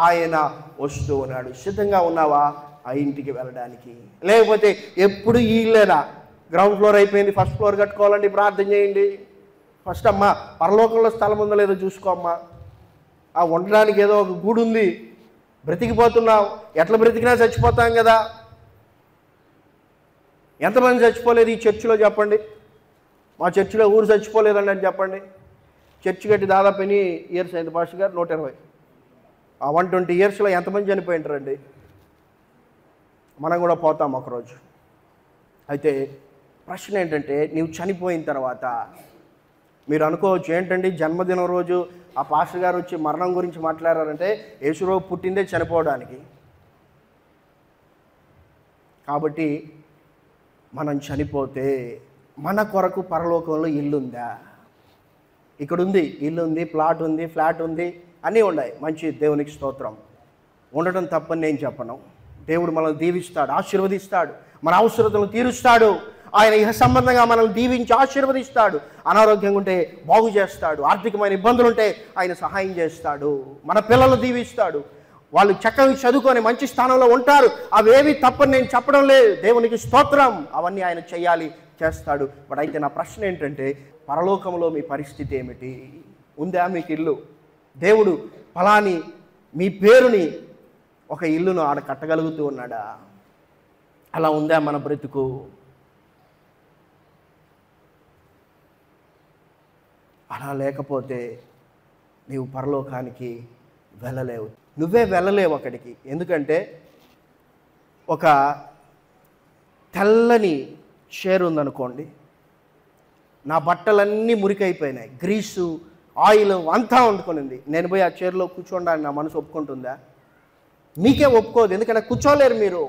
ఆయన వస్తూ ఉన్నాడు. సిద్ధంగా ఉన్నావా ఆ ఇంటికి వెళ్ళడానికి? లేకపోతే ఎప్పుడు ఈ ఇల్లేనా? గ్రౌండ్ ఫ్లోర్ అయిపోయింది, ఫస్ట్ ఫ్లోర్ కట్టుకోవాలండి, ప్రార్థన చేయండి. ఫస్ట్ అమ్మ పరలోకంలో స్థలం ఉందో లేదో చూసుకో అమ్మా. ఆ ఉండడానికి ఏదో ఒక గూడు ఉంది, బ్రతికిపోతున్నావు. ఎట్లా బ్రతికినా చచ్చిపోతాం కదా. ఎంతమంది చచ్చిపోలేదు ఈ చర్చిలో చెప్పండి? మా చర్చిలో ఊరు చచ్చిపోలేదండి అని చెప్పండి. చర్చి కట్టి దాదాపు ఎన్ని ఇయర్స్ అయింది పాస్టర్ గారు? 120. ఆ 120 ఇయర్స్లో ఎంతమంది చనిపోయింటారండి? మనం కూడా పోతాం ఒకరోజు. అయితే ప్రశ్న ఏంటంటే, నీవు చనిపోయిన తర్వాత మీరు అనుకోవచ్చు ఏంటండి జన్మదినం రోజు ఆ పాస్టర్ గారు వచ్చి మరణం గురించి మాట్లాడారంటే యేసురావు పుట్టిందే చనిపోవడానికి. కాబట్టి మనం చనిపోతే మన కొరకు పరలోకంలో ఇల్లు ఉందా? ఇక్కడ ఉంది, ఇల్లు ఉంది, ప్లాట్ ఉంది, ఫ్లాట్ ఉంది, అన్నీ ఉన్నాయి. మంచి, దేవునికి స్తోత్రం. ఉండటం తప్పని నేను చెప్పను. దేవుడు మనల్ని దీవిస్తాడు, ఆశీర్వదిస్తాడు, మన అవసరతలను తీరుస్తాడు. ఆయన ఇహ సంబంధంగా మనల్ని దీవించి ఆశీర్వదిస్తాడు. అనారోగ్యంగా ఉంటే బాగు చేస్తాడు, ఆర్థికమైన ఇబ్బందులు ఉంటే ఆయన సహాయం చేస్తాడు, మన పిల్లలను దీవిస్తాడు, వాళ్ళు చక్కగా చదువుకొని మంచి స్థానంలో ఉంటారు. అవేవి తప్పని నేను చెప్పడం లేదు, దేవునికి స్తోత్రం. అవన్నీ ఆయన చేయాలి, చేస్తాడు. బట్ అయితే నా ప్రశ్న ఏంటంటే, పరలోకంలో మీ పరిస్థితి ఏమిటి? ఉందా మీకు ఇల్లు? దేవుడు ఫలాని మీ పేరుని ఒక ఇల్లును ఆడ కట్టగలుగుతూ ఉన్నాడా? అలా ఉందా మన బ్రతుకు? అలా లేకపోతే నీవు పరలోకానికి వెళ్ళలేవు. నువ్వే వెళ్ళలేవు అక్కడికి. ఎందుకంటే ఒక తెల్లని చైర్ ఉందనుకోండి, నా బట్టలన్నీ మురికైపోయినాయి, గ్రీసు ఆయిల్ అంతా వండుకొనింది, నేను పోయి ఆ చైర్లో కూర్చోండానికి నా మనసు ఒప్పుకుంటుందా? మీకే ఒప్పుకోదు. ఎందుకంటే కూర్చోలేరు మీరు.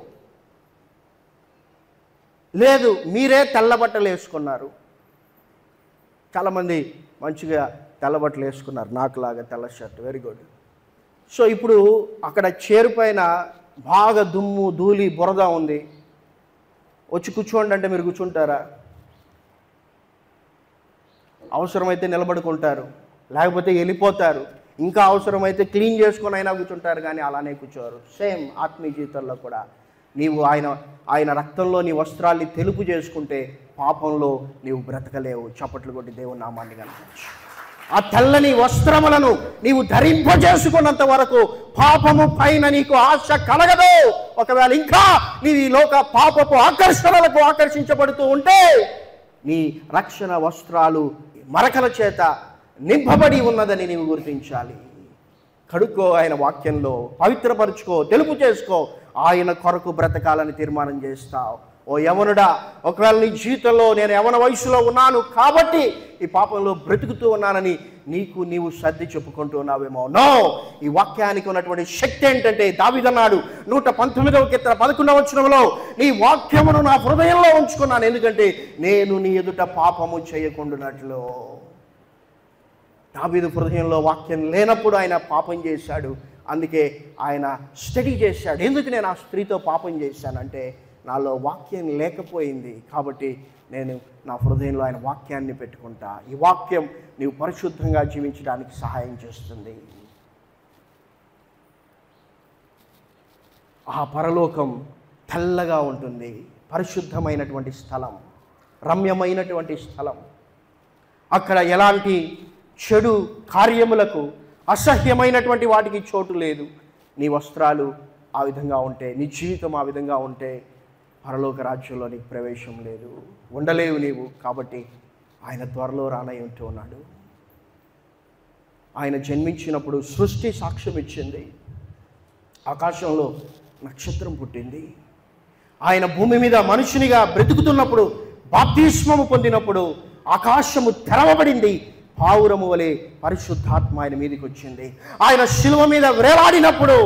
లేదు, మీరే తెల్ల బట్టలు వేసుకున్నారు. చాలామంది మంచిగా తెల్ల బట్టలు వేసుకున్నారు, నాకులాగా తెల్ల షర్ట్, వెరీ గుడ్. సో ఇప్పుడు అక్కడ చైర్ పైన బాగా దుమ్ము, ధూళి, బురద ఉంది. వచ్చి కూర్చోండి అంటే మీరు కూర్చుంటారా? అవసరమైతే నిలబడుకుంటారు, లేకపోతే వెళ్ళిపోతారు. ఇంకా అవసరమైతే క్లీన్ చేసుకొని అయినా కూర్చుంటారు, కానీ అలానే కూర్చోరు. సేమ్ ఆత్మీయ జీవితంలో కూడా నీవు ఆయన రక్తంలో నీ వస్త్రాల్ని తెలుపు చేసుకుంటే పాపంలో నీవు బ్రతకలేవు. చప్పట్లు కొట్టి దేవుని నామాన్ని కనపరచు. ఆ తెల్లని వస్త్రములను నీవు ధరింపజేసుకున్నంత వరకు పాపము పైన నీకు ఆశ కలగదు. ఒకవేళ ఇంకా నీవు ఈ లోక పాపపు ఆకర్షణలకు ఆకర్షించబడుతూ ఉంటే నీ రక్షణ వస్త్రాలు మరకల చేత నింపబడి ఉన్నదని నీవు గుర్తించాలి. కడుక్కో, ఆయన వాక్యంలో పవిత్రపరుచుకో, తెలుపు చేసుకో, ఆయన కొరకు బ్రతకాలని తీర్మానం చేస్తావు. ఓ యవనుడా, ఒకవేళ నీ జీవితంలో నేను యవన వయసులో ఉన్నాను కాబట్టి ఈ పాపంలో బ్రతుకుతూ ఉన్నానని నీవు సర్ది చెప్పుకుంటూ ఉన్నావేమో. నో, ఈ వాక్యానికి ఉన్నటువంటి శక్తి ఏంటంటే, దావీదన్నాడు 119వ కీర్తన 11వ వచనంలో, నీ వాక్యమును నా హృదయంలో ఉంచుకున్నాను, ఎందుకంటే నేను నీ ఎదుట పాపము చేయకుండానట్లు. దావీదు హృదయంలో వాక్యం లేనప్పుడు ఆయన పాపం చేశాడు. అందుకే ఆయన స్టడీ చేశాడు. ఎందుకు నేను ఆ స్త్రీతో పాపం చేశానంటే నాలో వాక్యం లేకపోయింది, కాబట్టి నేను నా హృదయంలో ఆయన వాక్యాన్ని పెట్టుకుంటా. ఈ వాక్యం నీవు పరిశుద్ధంగా జీవించడానికి సహాయం చేస్తుంది. ఆ పరలోకం తెల్లగా ఉంటుంది, పరిశుద్ధమైనటువంటి స్థలం, రమ్యమైనటువంటి స్థలం. అక్కడ ఎలాంటి చెడు కార్యములకు, అసహ్యమైనటువంటి వాటికి చోటు లేదు. నీ వస్త్రాలు ఆ విధంగా ఉంటే, నీ జీవితం ఆ విధంగా ఉంటే పరలోక రాజ్యంలో నీకు ప్రవేశం లేదు, ఉండలేవు నీవు. కాబట్టి ఆయన త్వరలో రానై ఉంటూ ఉన్నాడు. ఆయన జన్మించినప్పుడు సృష్టి సాక్ష్యం ఇచ్చింది. ఆకాశంలో నక్షత్రం పుట్టింది. ఆయన భూమి మీద మనుషునిగా బ్రతుకుతున్నప్పుడు, బాప్తిస్మము పొందినప్పుడు ఆకాశము తెరవబడింది. పావురము వలె పరిశుద్ధాత్మ ఆయన మీదకి వచ్చింది. ఆయన శిలువ మీద వేలాడినప్పుడు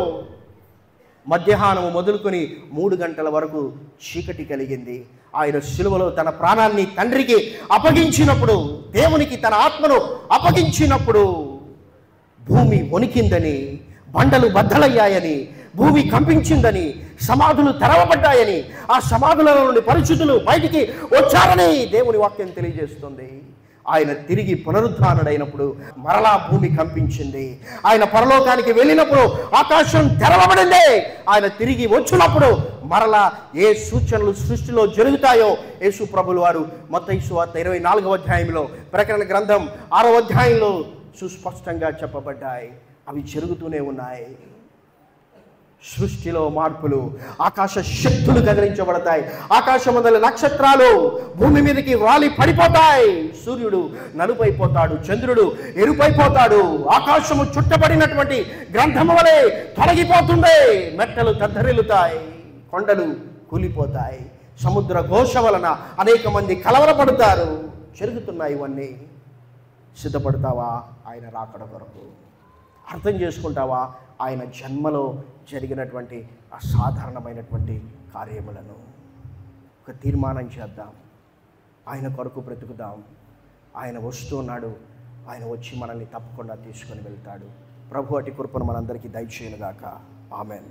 మధ్యాహ్నం మొదలుకొని 3 గంటల వరకు చీకటి కలిగింది. ఆయన శిలువలో తన ప్రాణాన్ని తండ్రికి అప్పగించినప్పుడు, దేవునికి తన ఆత్మను అప్పగించినప్పుడు భూమి వణికిందని, బండలు బద్దలయ్యాయని, భూమి కంపించిందని, సమాధులు తెరవబడ్డాయని, ఆ సమాధులలో నుండి పరిశుద్ధులు బయటికి వచ్చారని దేవుని వాక్యం తెలియజేస్తుంది. ఆయన తిరిగి పునరుద్ధానుడైనప్పుడు మరలా భూమి కంపించింది. ఆయన పరలోకానికి వెళ్ళినప్పుడు ఆకాశం తెరవబడింది. ఆయన తిరిగి వచ్చినప్పుడు మరలా ఏ సూచనలు సృష్టిలో జరుగుతాయో యేసు ప్రభులు వారు మత్తయి సువార్త 24వ అధ్యాయంలో, ప్రకటన గ్రంథం 6వ అధ్యాయంలో సుస్పష్టంగా చెప్పబడ్డాయి. అవి జరుగుతూనే ఉన్నాయి. సృష్టిలో మార్పులు, ఆకాశ శక్తులు కదిలించబడతాయి. ఆకాశమందలి నక్షత్రాలు భూమి మీదకి వాలి పడిపోతాయి. సూర్యుడు నలుపైపోతాడు, చంద్రుడు ఎరుపైపోతాడు. ఆకాశము చుట్టబడినటువంటి గ్రంథము వలె తొలగిపోతుంది. మెట్టలు దద్దరిల్లుతాయి, కొండలు కూలిపోతాయి. సముద్ర ఘోష వలన అనేక మంది కలవరపడతారు. జరుగుతున్నాయి ఇవన్నీ. సిద్ధపడతావా ఆయన రాకడ కొరకు? అర్థం చేసుకుంటావా ఆయన జన్మలో జరిగినటువంటి అసాధారణమైనటువంటి కార్యములను? ఒక తీర్మానం చేద్దాం, ఆయన కొరకు బ్రతుకుదాం. ఆయన వస్తున్నాడు. ఆయన వచ్చి మనల్ని తప్పకుండా తీసుకొని వెళ్తాడు. ప్రభు అటి కృపను మనందరికీ దయచేయునుగాక. ఆమెన్.